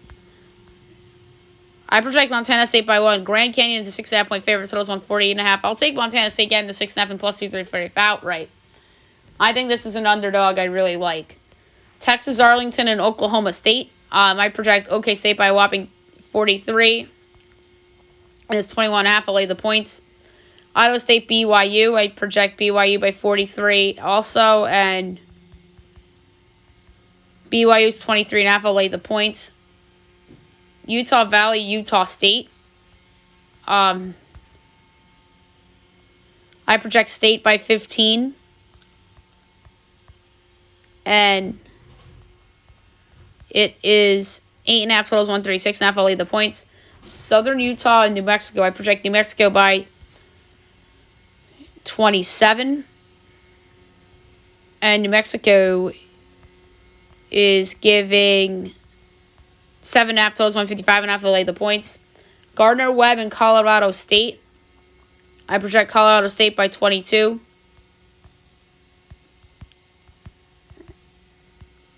I project Montana State by 1. Grand Canyon is a 6.5 point favorite. Totals 148.5. I'll take Montana State getting the 6.5 and plus 235 outright. I think this is an underdog I really like. Texas, Arlington, and Oklahoma State. I project OK State by a whopping 43. And it's 21.5. I'll lay the points. Iowa State, BYU. I project BYU by 43 also. And BYU's 23.5. I'll lay the points. Utah Valley, Utah State. I project State by 15. And it is 8.5 totals, 136.5. I'll lead the points. Southern Utah and New Mexico. I project New Mexico by 27. And New Mexico is giving 7.5 totals, 155.5. I'll lead the points. Gardner Webb and Colorado State. I project Colorado State by 22.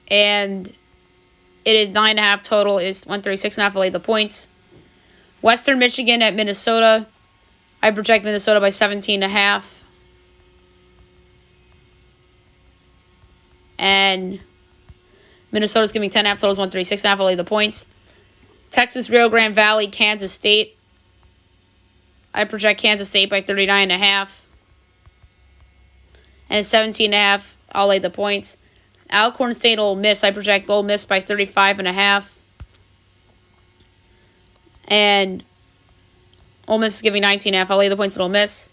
And it is 9.5 total, is 136.5. I'll lead the points. Western Michigan at Minnesota. I project Minnesota by 17.5. And Minnesota's giving 10.5 totals, 136.5. I'll lead the points. Texas, Rio Grande Valley, Kansas State. I project Kansas State by 39.5. And 17.5. I'll lay the points. Alcorn State, Ole Miss. I project Ole Miss by 35.5. And Ole Miss is giving 19.5. I'll lay the points at Ole Miss.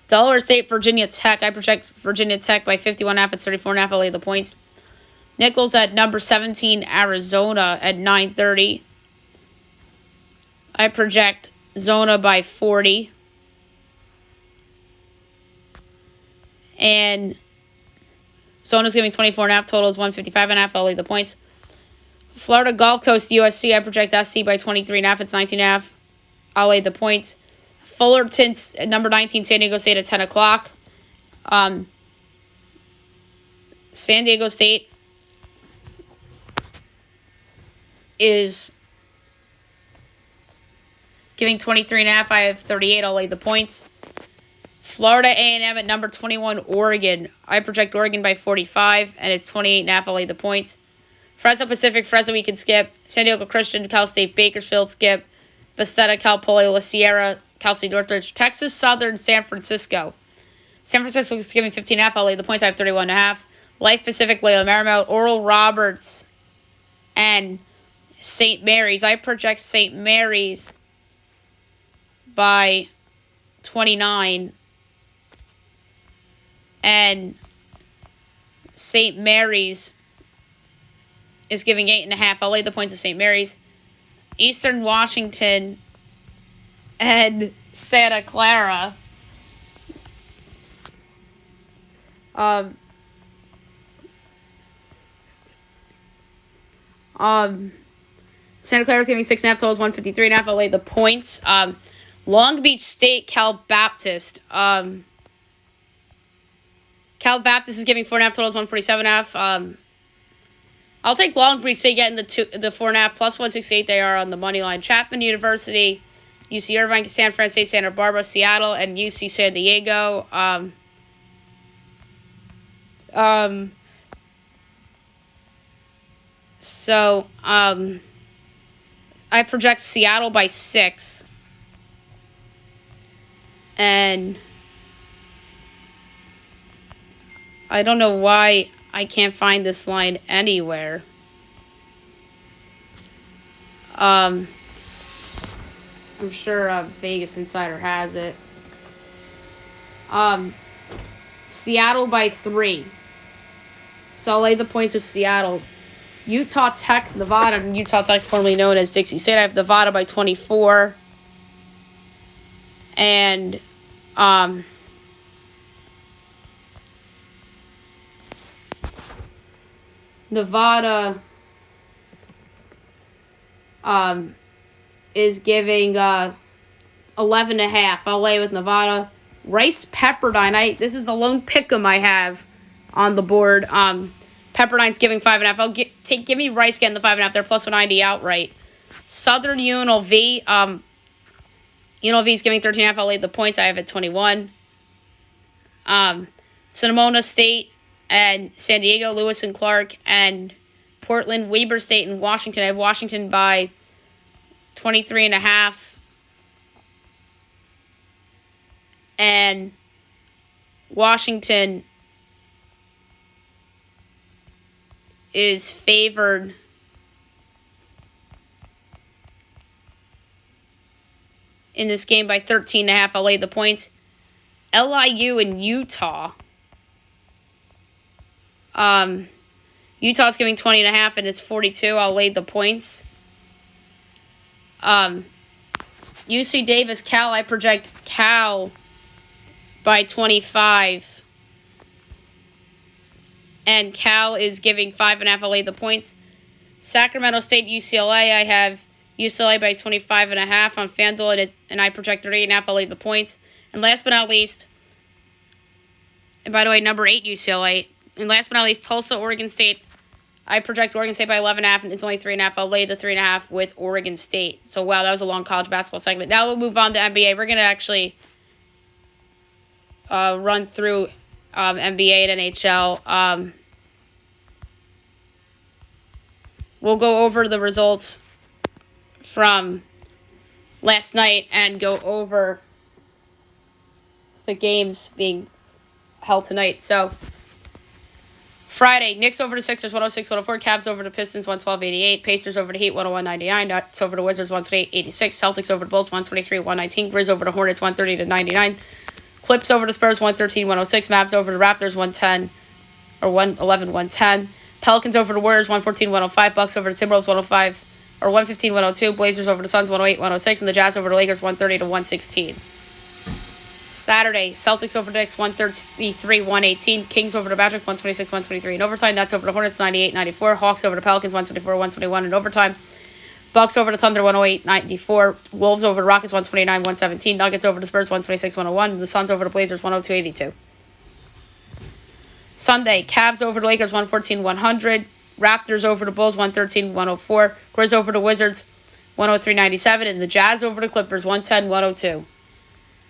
Delaware State, Virginia Tech. I project Virginia Tech by 51.5. It's 34.5. I'll lay the points. Nichols at number 17, Arizona at 9:30. I project Zona by 40. And Zona's giving 24.5 totals, 155.5. I'll lead the points. Florida Gulf Coast, USC. I project SC by 23.5. It's 19.5. I'll lead the points. Fullerton's at number 19, San Diego State at 10 o'clock. San Diego State is giving 23.5. I have 38. I'll lay the points. Florida A&M at number 21, Oregon. I project Oregon by 45, and it's 28.5. I'll lay the points. Fresno Pacific, Fresno we can skip. San Diego Christian, Cal State Bakersfield, skip. Vesteta, Cal Poly, La Sierra, Cal State Northridge. Texas Southern, San Francisco. San Francisco is giving 15.5. I'll lay the points. I have 31.5. Life Pacific, Loyola Marymount, Oral Roberts, and St. Mary's. I project St. Mary's by 29. And St. Mary's is giving 8.5. I'll lay the points of St. Mary's. Eastern Washington and Santa Clara. Santa Clara's giving 6.5 totals, 153.5. I'll lay the points. Long Beach State, Cal Baptist. Cal Baptist is giving 4.5 totals, 147.5. I'll take Long Beach State getting the 4.5 plus 168. They are on the money line. Chapman University, UC Irvine, San Fran State, Santa Barbara, Seattle, and UC San Diego. So I project Seattle by 6. And I don't know why I can't find this line anywhere. I'm sure Vegas Insider has it. Seattle by 3. So I'll lay the points of Seattle. Utah Tech, Nevada, and Utah Tech, formerly known as Dixie State. I have Nevada by 24. And Nevada is giving 11.5. I'll lay with Nevada. Rice Pepperdine. This is the lone pick'em I have on the board. Pepperdine's giving 5.5. Give me Rice getting the 5.5. They're plus 190 outright. Southern UNLV. UNLV is giving 13.5. I'll lay the points. I have at 21. Sonoma State and San Diego, Lewis and Clark, and Portland, Weber State, and Washington. I have Washington by 23.5. And Washington is favored in this game by 13.5. I'll lay the points. LIU and Utah. Utah's giving 20.5, and it's 42. I'll lay the points. UC Davis, Cal. I project Cal by 25. And Cal is giving 5.5. I'll lay the points. Sacramento State, UCLA. I have UCLA by 25.5 on FanDuel, and I project 38.5. I'll lay the points. And last but not least, and by the way, number 8, UCLA. And last but not least, Tulsa, Oregon State. I project Oregon State by 11.5, and it's only 3.5. I'll lay the 3.5 with Oregon State. So, wow, that was a long college basketball segment. Now we'll move on to NBA. We're going to actually run through NBA and NHL. We'll go over the results from last night and go over the games being held tonight. So, Friday, Knicks over the Sixers, 106-104. Cavs over the Pistons, 112-88. Pacers over the Heat, 101-99. Nuggets over the Wizards, 128-86. Celtics over the Bulls, 123-119. Grizz over the Hornets, 130-99. Clips over the Spurs, 113-106. Mavs over the Raptors, 111-110. Pelicans over the Warriors, 114-105. Bucks over the Timberwolves, 115-102. Blazers over the Suns, 108-106. And the Jazz over the Lakers, 130-116. Saturday, Celtics over the Knicks, 133-118. Kings over the Magic, 126-123 in overtime. Nets over the Hornets, 98-94. Hawks over the Pelicans, 124-121 in overtime. Bucks over the Thunder, 108-94. Wolves over the Rockets, 129-117. Nuggets over the Spurs, 126-101. The Suns over the Blazers, 102-82. Sunday, Cavs over the Lakers, 114-100. Raptors over the Bulls, 113-104. Grizz over the Wizards, 103-97. And the Jazz over the Clippers, 110-102.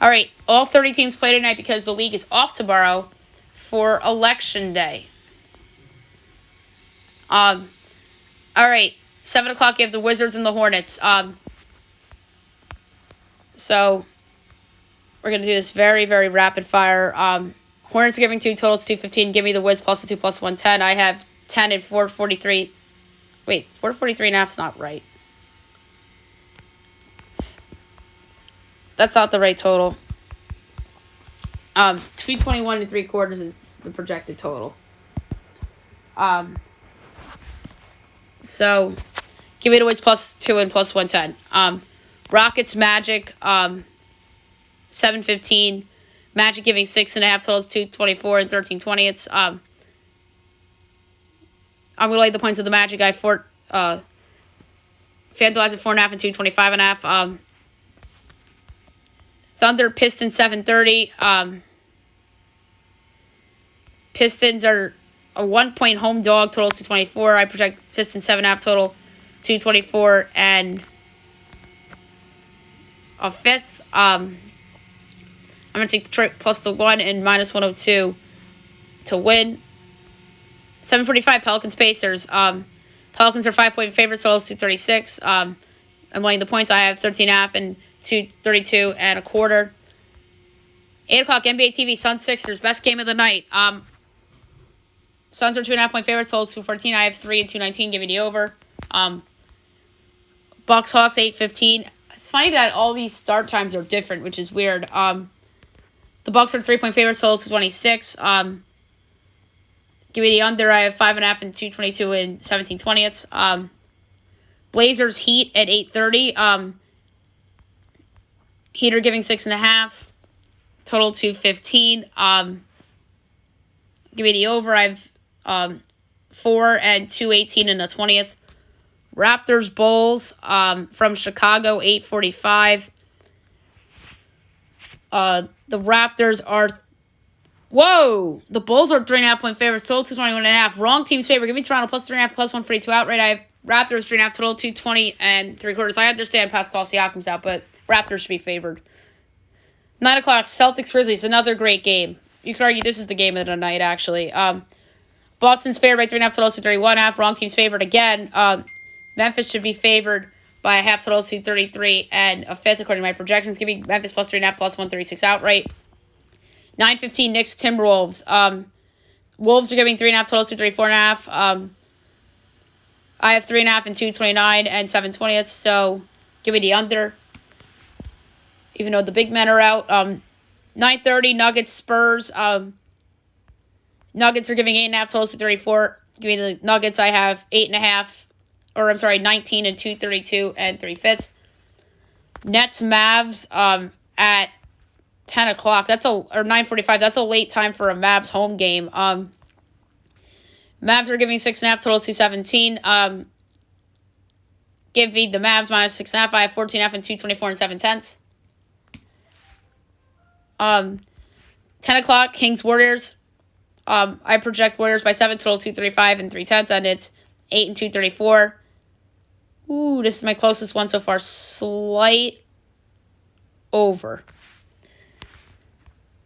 All right, all 30 teams play tonight because the league is off tomorrow for Election Day. All right, 7 o'clock you have the Wizards and the Hornets. So we're going to do this very, very rapid fire. Hornets are giving 2 totals, 215. Give me the Wiz plus the 2 plus 110. I have 10 and 443. Wait, 443.5 is not right. That's not the right total. 221 and 3/4 is the projected total. So give me the Wiz plus 2 and plus 110. Rockets Magic 715. Magic giving 6.5 totals, 224 and 13/20. I'm gonna lay the points of the Magic. I FanDuel has it 4.5 and 225.5. Thunder Pistons 730. Pistons are a 1-point home dog, total 224. I project Pistons 7.5 total, 224 and a fifth. I'm gonna take Detroit plus the 1 and minus 102 to win. 7:45 Pelicans Pacers. Pelicans are 5-point favorites, total 236. I'm laying the points. I have 13.5 and 232 and a quarter. 8 o'clock NBA TV, Suns Sixers, best game of the night. Suns are 2.5-point favorites, total 214. I have 3 and 219, giving the over. Bucks Hawks 8:15. It's funny that all these start times are different, which is weird. The Bucks are 3-point favorites, total 226. Give me the under. I have 5.5 and 222 and 17/20. Blazers Heat at 8:30. Heat are giving 6.5. Total 215. Give me the over. I have 4 and 218 in the 20th. Raptors Bulls from Chicago 8:45. The Raptors are. Whoa! The Bulls are 3.5-point favorites. Total 221.5. Wrong team's favorite. Give me Toronto plus 3.5 plus 142 outright. I have Raptors 3.5 total 220 and 3/4. I understand Pascal Siakam's out, but Raptors should be favored. 9 o'clock, Celtics Grizzlies, another great game. You could argue this is the game of the night, actually. Boston's favored by 3.5 total 231.5. Wrong team's favored again. Memphis should be favored by a half total 233 and a fifth, according to my projections. Give me Memphis plus 3.5 plus 136 outright. 9:15 Knicks Timberwolves. Wolves are giving 3.5 total 234.5. I have 3.5 and 229 and 7/20. So give me the under. even though the big men are out. 9:30 Nuggets Spurs. Nuggets are giving 8.5 totals to 34. Giving the Nuggets, I have 8.5, or I'm sorry, 19 and 232 and 3/5. Nets Mavs at 10 o'clock. Or 9:45. That's a late time for a Mavs home game. Mavs are giving 6.5 totals to 17. Give me the Mavs minus 6.5. I have 14.5 and 224 and 7/10. 10 o'clock Kings Warriors. I project Warriors by 7 total 235 and 3/10, and it's 8 and 234. Ooh, this is my closest one so far. Slight over.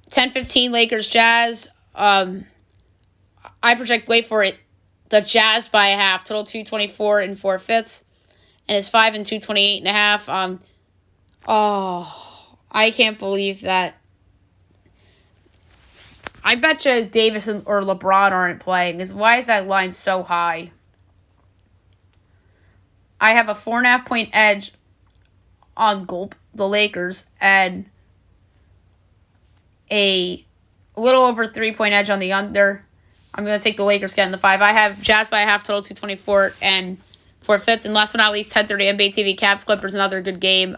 10:15 Lakers Jazz. I project, wait for it, the Jazz by a half, total 224 and 4/5, and it's 5 and 228.5. I can't believe that. I bet you Davis or LeBron aren't playing. Why is that line so high? I have a 4.5 point edge on the Lakers and a little over 3 point edge on the under. I'm going to take the Lakers getting the 5. I have Jazz by a half, total 224 and 4/5. And last but not least, 10:30 NBA TV, Cavs Clippers, another good game.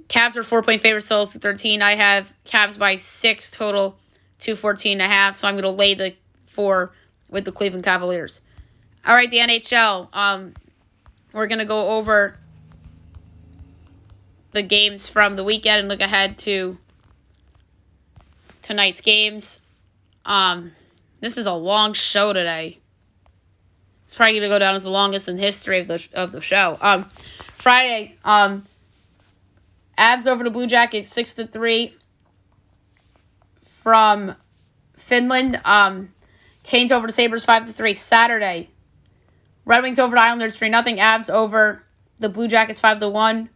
Cavs are 4-point favorites, total to 13. I have Cavs by 6, total 214.5. So I'm going to lay the 4 with the Cleveland Cavaliers. All right, the NHL. We're going to go over the games from the weekend and look ahead to tonight's games. This is a long show today. It's probably going to go down as the longest in history of the show. Friday, Avs over the Blue Jackets 6-3 from Finland. Canes over the Sabres 5-3. Saturday, Red Wings over the Islanders 3-0. Avs over the Blue Jackets 5-1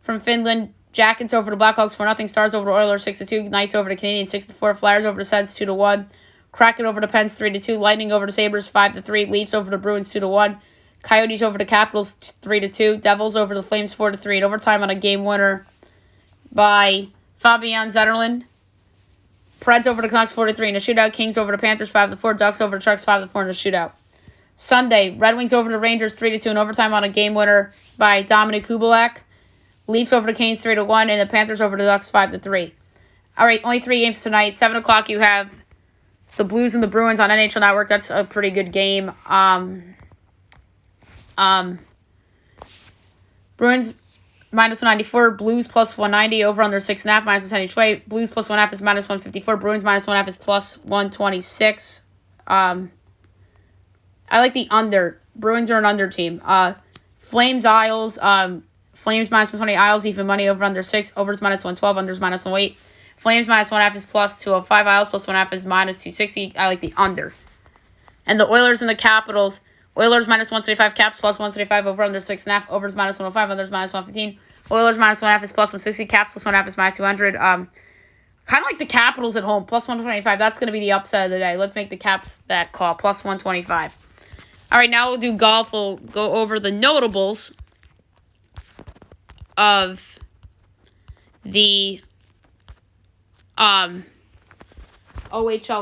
from Finland. Jackets over the Blackhawks 4-0. Stars over the Oilers 6-2. Knights over the Canadiens 6-4. Flyers over the Sens 2-1. Kraken over the Pens 3-2. Lightning over the Sabres 5-3. Leafs over the Bruins 2-1. Coyotes over the Capitals 3-2. Devils over the Flames 4-3. In overtime on a game winner by Fabian Zetterlund. Preds over the Canucks 4-3 in a shootout. Kings over the Panthers 5-4. Ducks over the Sharks 5-4 in a shootout. Sunday, Red Wings over the Rangers 3-2 in overtime on a game winner by Dominik Kubelak. Leafs over the Canes 3-1 and the Panthers over the Ducks 5-3. All right, only 3 games tonight. 7 o'clock you have the Blues and the Bruins on NHL Network. That's a pretty good game. Bruins minus 194, Blues plus 190, over under 6.5, minus 110 each way. Blues plus 1.5 is minus 154, Bruins minus 1.5 is plus 126. I like the under. Bruins are an under team. Flames Isles, Flames minus 120, Isles even money, over under 6, overs minus 112, unders minus 108. Flames minus 1.5 is plus 205, Isles plus 1.5 is minus 260. I like the under. And the Oilers and the Capitals, Oilers minus 125, Caps plus 125, over under 6.5, overs minus 105, unders minus 115. Oilers minus 1.5 is plus 160, Caps plus 1.5 is minus 200. Kind of like the Capitals at home, plus 125. That's going to be the upset of the day. Let's make the Caps that call, plus 125. All right, now we'll do golf. We'll go over the notables of the OHL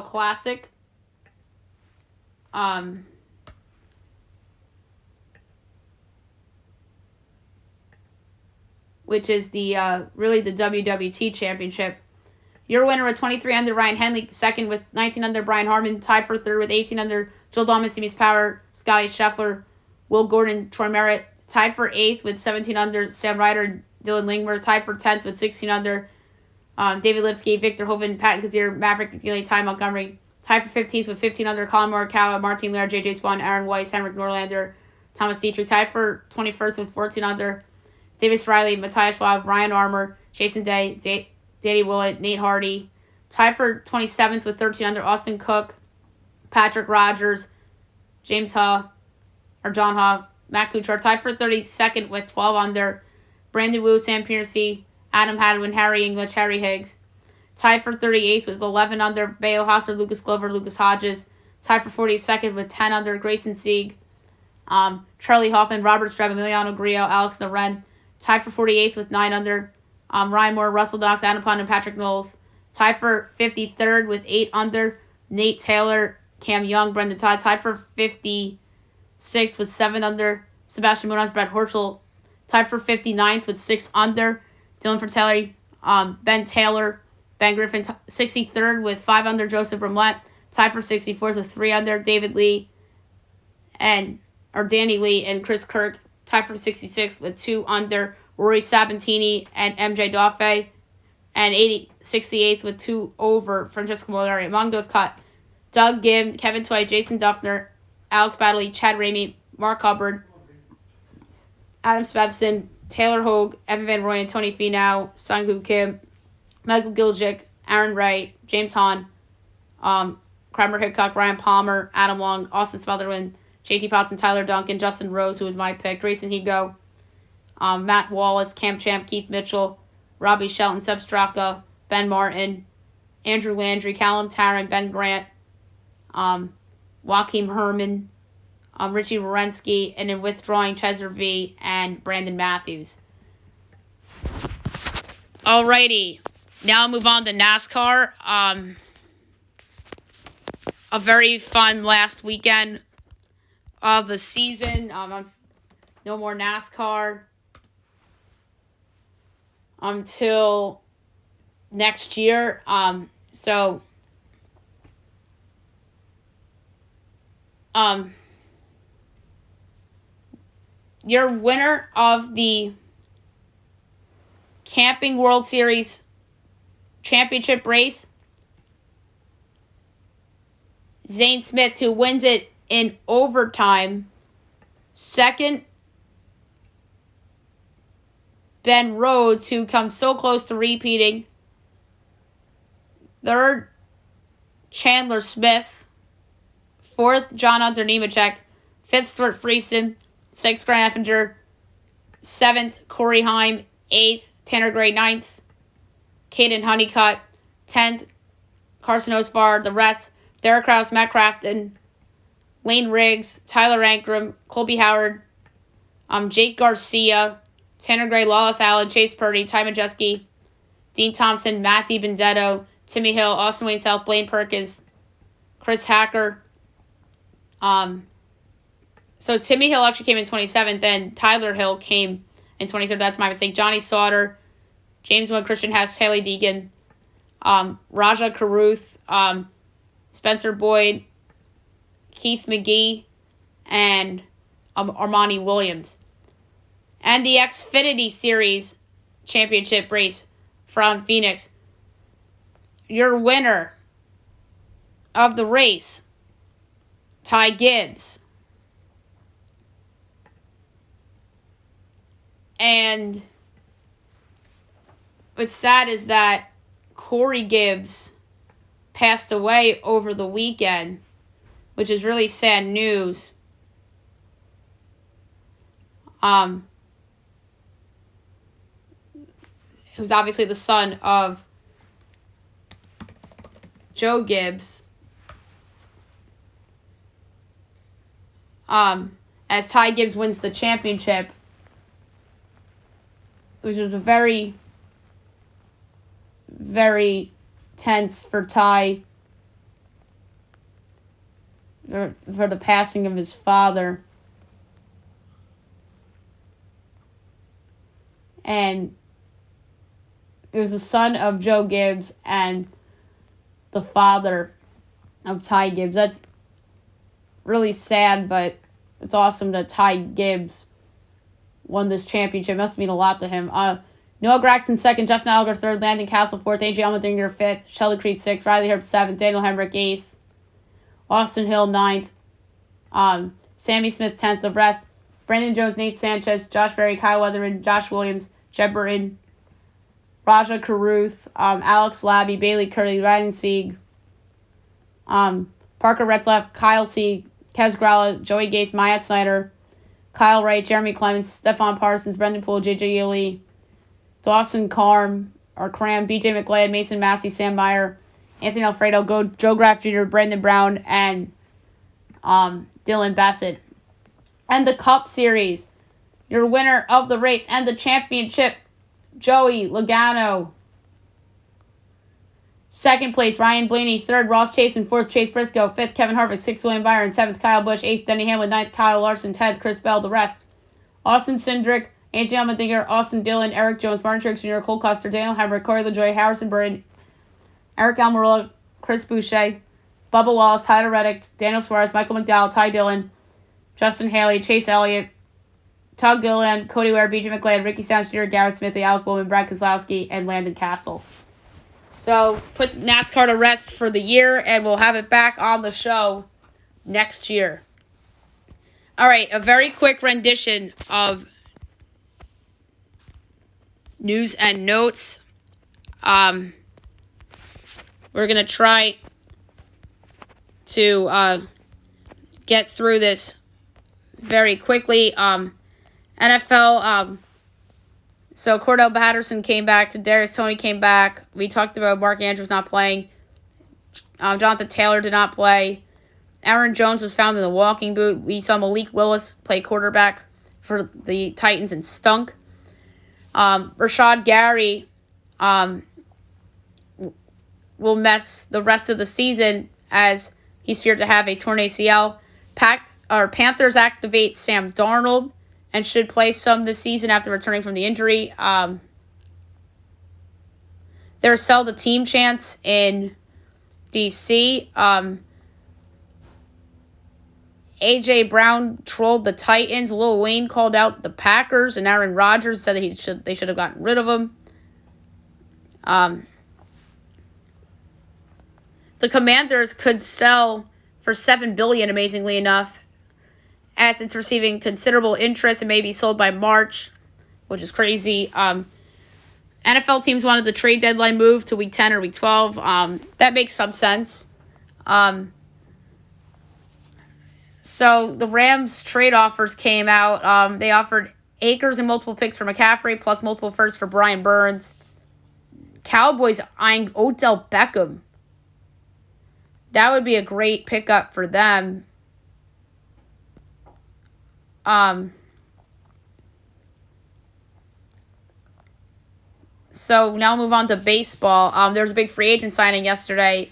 Classic. Which is the really the WWT Championship. Your winner with 23 under, Ryan Henley. Second with 19 under, Brian Harmon. Tied for third with 18 under, Joel Domas, Simmons Power, Scotty Scheffler, Will Gordon, Troy Merritt. Tied for 8th with 17 under, Sam Ryder, Dylan Lingmer. Tied for 10th with 16 under, David Lipsky, Victor Hoven, Pat Kazir, Maverick McNeely, Ty Montgomery. Tied for 15th with 15 under, Colin Morikawa, Martin Laird, J.J. Spawn, Aaron Weiss, Henrik Norlander, Thomas Dietrich. Tied for 21st with 14 under, Davis Riley, Matthias Schwab, Ryan Armour, Jason Day, Danny Willett, Nate Hardy. Tied for 27th with 13 under, Austin Cook, Patrick Rogers, John Haw, Matt Kuchar. Tied for 32nd with 12 under, Brandon Wu, Sam Piercy, Adam Hadwin, Harry English, Harry Higgs. Tied for 38th with 11 under, Bayo Hosser, Lucas Glover, Lucas Hodges. Tied for 42nd with 10 under, Grayson Sieg, Charlie Hoffman, Robert Streb, Emiliano Grillo, Alex Noren. Tied for 48th with 9 under, Ryan Moore, Russell Knox, Adam Pond, and Patrick Knowles. Tied for 53rd with 8 under. Nate Taylor, Cam Young, Brendan Todd. Tied for 56th with 7 under. Sebastian Munoz, Brett Horschel. Tied for 59th with 6 under. Dylan Fratelli, Ben Taylor, Ben Griffin. 63rd with 5 under. Joseph Bramlett. Tied for 64th with 3 under. Danny Lee and Chris Kirk. Tied for 66th with 2 under. Rory Sabatini and MJ Daffé. And 68th with 2 over. Francesco Molinari. Among those cut, Doug Gibb, Kevin Tway, Jason Duffner, Alex Baddeley, Chad Ramey, Mark Hubbard, Adam Spevson, Taylor Hogue, Evan Van Rooyen, Tony Finau, Sung-Hoo Kim, Michael Giljic, Aaron Wright, James Hahn, Kramer Hickok, Ryan Palmer, Adam Long, Austin Smotherman, JT Potson, Tyler Duncan, Justin Rose, who was my pick, Grayson Higo, Matt Wallace, Cam Champ, Keith Mitchell, Robbie Shelton, Seb Straka, Ben Martin, Andrew Landry, Callum Tarrant, Ben Grant, Joachim Herman, Richie Wierenski, and then withdrawing Chester V and Brandon Matthews. Alrighty, now I'll move on to NASCAR. A very fun last weekend of the season. No more NASCAR until next year. Your winner of the Camping World Series championship race, Zane Smith, who wins it in overtime. Second, Ben Rhodes, who comes so close to repeating. Third, Chandler Smith. Fourth, John Hunter Nemechek. Fifth, Stuart Friesen. Sixth, Grant Effinger. Seventh, Corey Heim. Eighth, Tanner Gray. Ninth, Caden Honeycutt. 10th, Carson Osvar. The rest, Derek Krause, Matt Crafton, Lane Riggs, Tyler Ankrum, Colby Howard, Jake Garcia, Tanner Gray, Lawless Allen, Chase Purdy, Ty Majeski, Dean Thompson, Matt DiBenedetto, Timmy Hill, Austin Wayne South, Blaine Perkins, Chris Hacker. So Timmy Hill actually came in 27th, then Tyler Hill came in 23rd. That's my mistake. Johnny Sauter, James Wood, Christian Hess, Haley Deegan, Raja Caruth, Spencer Boyd, Keith McGee, and Armani Williams. And the Xfinity Series championship race from Phoenix. Your winner of the race, Ty Gibbs. And what's sad is that Corey Gibbs passed away over the weekend, which is really sad news. He was obviously the son of Joe Gibbs. As Ty Gibbs wins the championship, which was a very, very tense for Ty for the passing of his father. And it was the son of Joe Gibbs and the father of Ty Gibbs. That's really sad, but it's awesome that Ty Gibbs won this championship. It must mean a lot to him. Noah Gragson second, Justin Allgaier third, Landon Castle fourth, AJ Allmendinger fifth, Sheldon Creed sixth, Riley Herb seventh, Daniel Hemrick eighth, Austin Hill ninth, Sammy Smith 10th, the rest, Brandon Jones, Nate Sanchez, Josh Berry, Kyle Weatherman, Josh Williams, Jeb Burton, Raja Caruth, Alex Labby, Bailey Curley, Ryan Sieg, Parker Retzlaff, Kyle Sieg, Kez Gralla, Joey Gates, Myatt Snyder, Kyle Wright, Jeremy Clemens, Stephon Parsons, Brendan Poole, J.J. Ely, Dawson Cram, B.J. McGlade, Mason Massey, Sam Meyer, Anthony Alfredo, Joe Graff Jr., Brandon Brown, and Dylan Bassett. And the Cup Series, your winner of the race and the championship, Joey Logano. Second place, Ryan Blaney. Third, Ross Chase. And fourth, Chase Briscoe. Fifth, Kevin Harvick. Sixth, William Byron. Seventh, Kyle Busch. Eighth, Denny Hamlin. Ninth, Kyle Larson. 10th, Chris Bell. The rest: Austin Cindric, AJ Allmendinger, Austin Dillon, Eric Jones, Martin Truex Jr., Cole Custer, Daniel Hemrick, Corey LaJoie, Harrison Burton, Eric Almirola, Chris Boucher, Bubba Wallace, Tyler Reddick, Daniel Suarez, Michael McDowell, Ty Dillon, Justin Haley, Chase Elliott, Tug Gilliland, Cody Ware, B.J. McLeod, Ricky Stenhouse Jr., Garrett Smithy, Alec Bowman, Brad Keselowski, and Landon Castle. So put NASCAR to rest for the year, and we'll have it back on the show next year. All right, a very quick rendition of news and notes. We're going to try to get through this very quickly. NFL, so Cordell Patterson came back. Kadarius Toney came back. We talked about Mark Andrews not playing. Jonathan Taylor did not play. Aaron Jones was found in the walking boot. We saw Malik Willis play quarterback for the Titans and stunk. Rashad Gary will miss the rest of the season as he's feared to have a torn ACL. Panthers activate Sam Darnold and should play some this season after returning from the injury. There's still the team chants in D.C. A.J. Brown trolled the Titans. Lil Wayne called out the Packers, and Aaron Rodgers said that they should have gotten rid of him. The Commanders could sell for $7 billion, amazingly enough, as it's receiving considerable interest and may be sold by March, which is crazy. NFL teams wanted the trade deadline move to Week 10 or Week 12. That makes some sense. So the Rams trade offers came out. They offered acres and multiple picks for McCaffrey, plus multiple firsts for Brian Burns. Cowboys eyeing Odell Beckham. That would be a great pickup for them. So now we'll move on to baseball. There was a big free agent signing yesterday.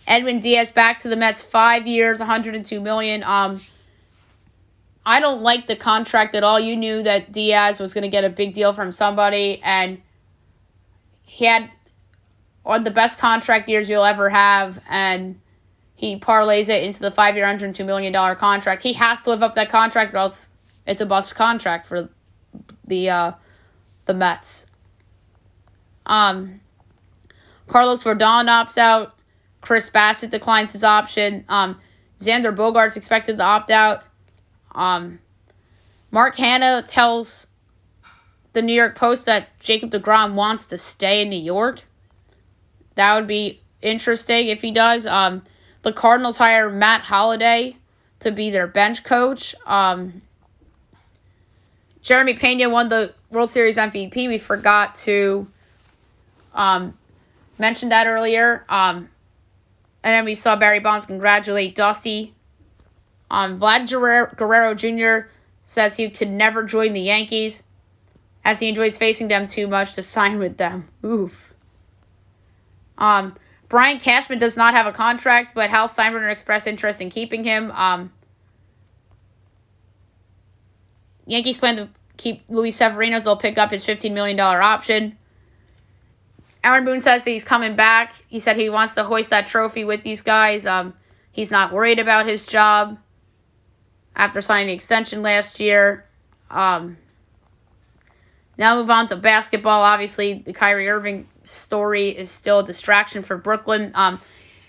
Edwin Diaz back to the Mets, 5 years, $102 million. I don't like the contract at all. You knew that Diaz was going to get a big deal from somebody, and he had one of the best contract years you'll ever have, and he parlays it into the 5-year, $102 million contract. He has to live up that contract, or else it's a bust contract for the Mets. Carlos Rodon opts out. Chris Bassett declines his option. Xander Bogaerts expected to opt out. Mark Hanna tells the New York Post that Jacob deGrom wants to stay in New York. That would be interesting if he does. The Cardinals hire Matt Holliday to be their bench coach. Jeremy Pena won the World Series MVP. We forgot to mention that earlier. And then we saw Barry Bonds congratulate Dusty. Vlad Guerrero Jr. says he could never join the Yankees as he enjoys facing them too much to sign with them. Oof. Brian Cashman does not have a contract, but Hal Steinbrenner expressed interest in keeping him. Yankees plan to keep Luis Severino, so they'll pick up his $15 million option. Aaron Boone says that he's coming back. He said he wants to hoist that trophy with these guys. He's not worried about his job after signing the extension last year. Now move on to basketball. Obviously, the Kyrie Irving story is still a distraction for Brooklyn.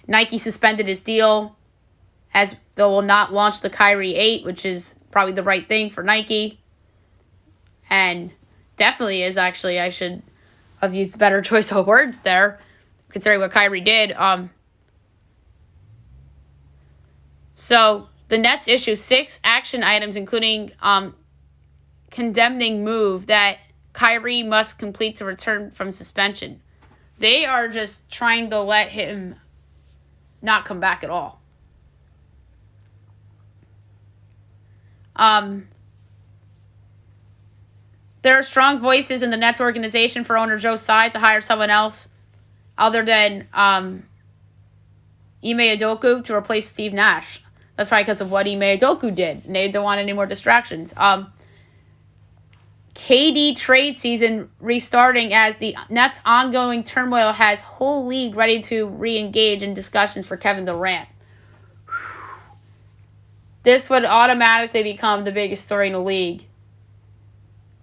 Nike suspended his deal as they will not launch the Kyrie 8, which is probably the right thing for Nike. And definitely is, actually. I should have used a better choice of words there, considering what Kyrie did. So the Nets issue 6 action items, including condemning move that Kyrie must complete to return from suspension. They are just trying to let him not come back at all. there are strong voices in the Nets organization for owner Joe Tsai to hire someone else other than Ime Udoka to replace Steve Nash. That's probably because of what Ime Udoka did, and they don't want any more distractions. KD trade season restarting as the Nets' ongoing turmoil has whole league ready to re-engage in discussions for Kevin Durant. This would automatically become the biggest story in the league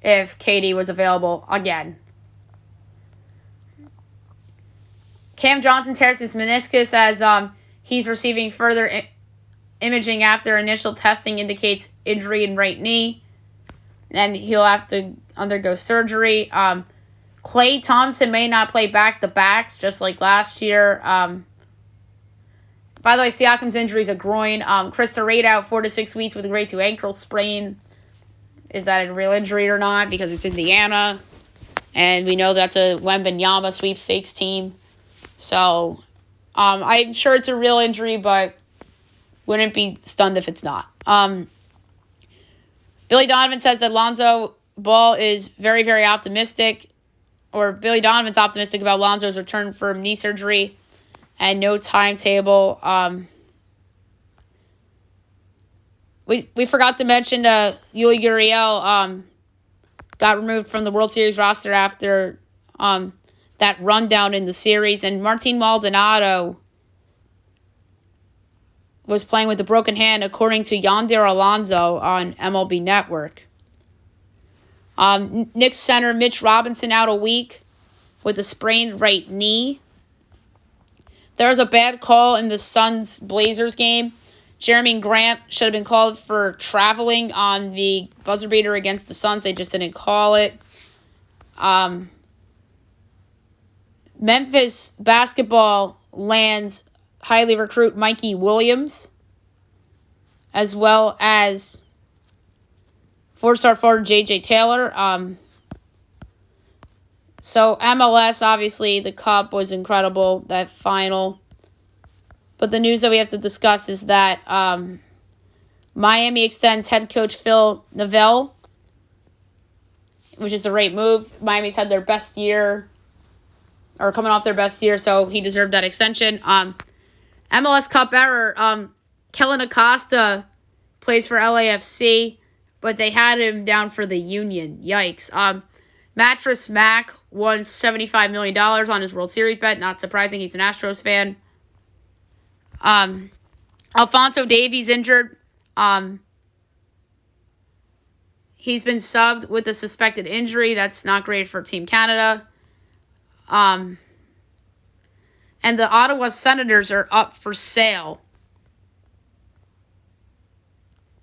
if KD was available again. Cam Johnson tears his meniscus as he's receiving further imaging after initial testing indicates injury in right knee. And he'll have to undergo surgery. Klay Thompson may not play back-to-backs just like last year. By the way, Siakam's injury is a groin. Krista Reid out 4 to 6 weeks with a grade 2 ankle sprain. Is that a real injury or not? Because it's Indiana. And we know that's a Wembanyama sweepstakes team. So, I'm sure it's a real injury, but wouldn't be stunned if it's not. Billy Donovan says that Lonzo Ball is very, very optimistic, or Billy Donovan's optimistic about Lonzo's return from knee surgery and no timetable. We forgot to mention Yuli Gurriel got removed from the World Series roster after that rundown in the series, and Martin Maldonado was playing with a broken hand, according to Yonder Alonso on MLB Network. Knicks center Mitch Robinson out a week with a sprained right knee. There was a bad call in the Suns-Blazers game. Jeremy Grant should have been called for traveling on the buzzer beater against the Suns. They just didn't call it. Memphis basketball lands highly recruit Mikey Williams, as well as 4-star forward J.J. Taylor. So MLS, obviously, the Cup was incredible, that final. But the news that we have to discuss is that Miami extends head coach Phil Neville, which is the right move. Miami's had their best year, or coming off their best year, so he deserved that extension. MLS Cup error. Kellen Acosta plays for LAFC, but they had him down for the Union. Yikes. Mattress Mac won $75 million on his World Series bet. Not surprising. He's an Astros fan. Alphonso Davies injured. He's been subbed with a suspected injury. That's not great for Team Canada. And the Ottawa Senators are up for sale.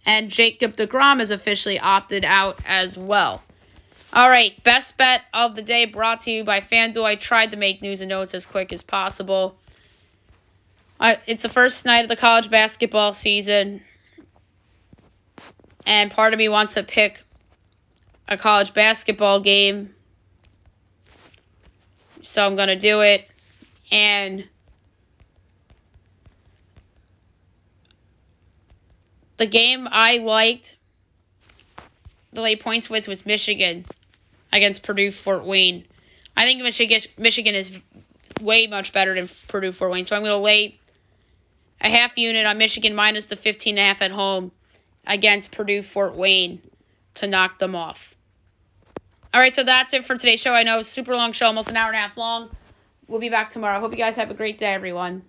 And Jacob deGrom is officially opted out as well. All right, best bet of the day brought to you by FanDuel. I tried to make news and notes as quick as possible. It's the first night of the college basketball season. And part of me wants to pick a college basketball game. So I'm going to do it. And the game I liked the late points with was Michigan against Purdue-Fort Wayne. I think Michigan is way much better than Purdue-Fort Wayne. So I'm going to lay a half unit on Michigan minus the 15.5 at home against Purdue-Fort Wayne to knock them off. All right, so that's it for today's show. I know it's a super long show, almost an hour and a half long. We'll be back tomorrow. I hope you guys have a great day, everyone.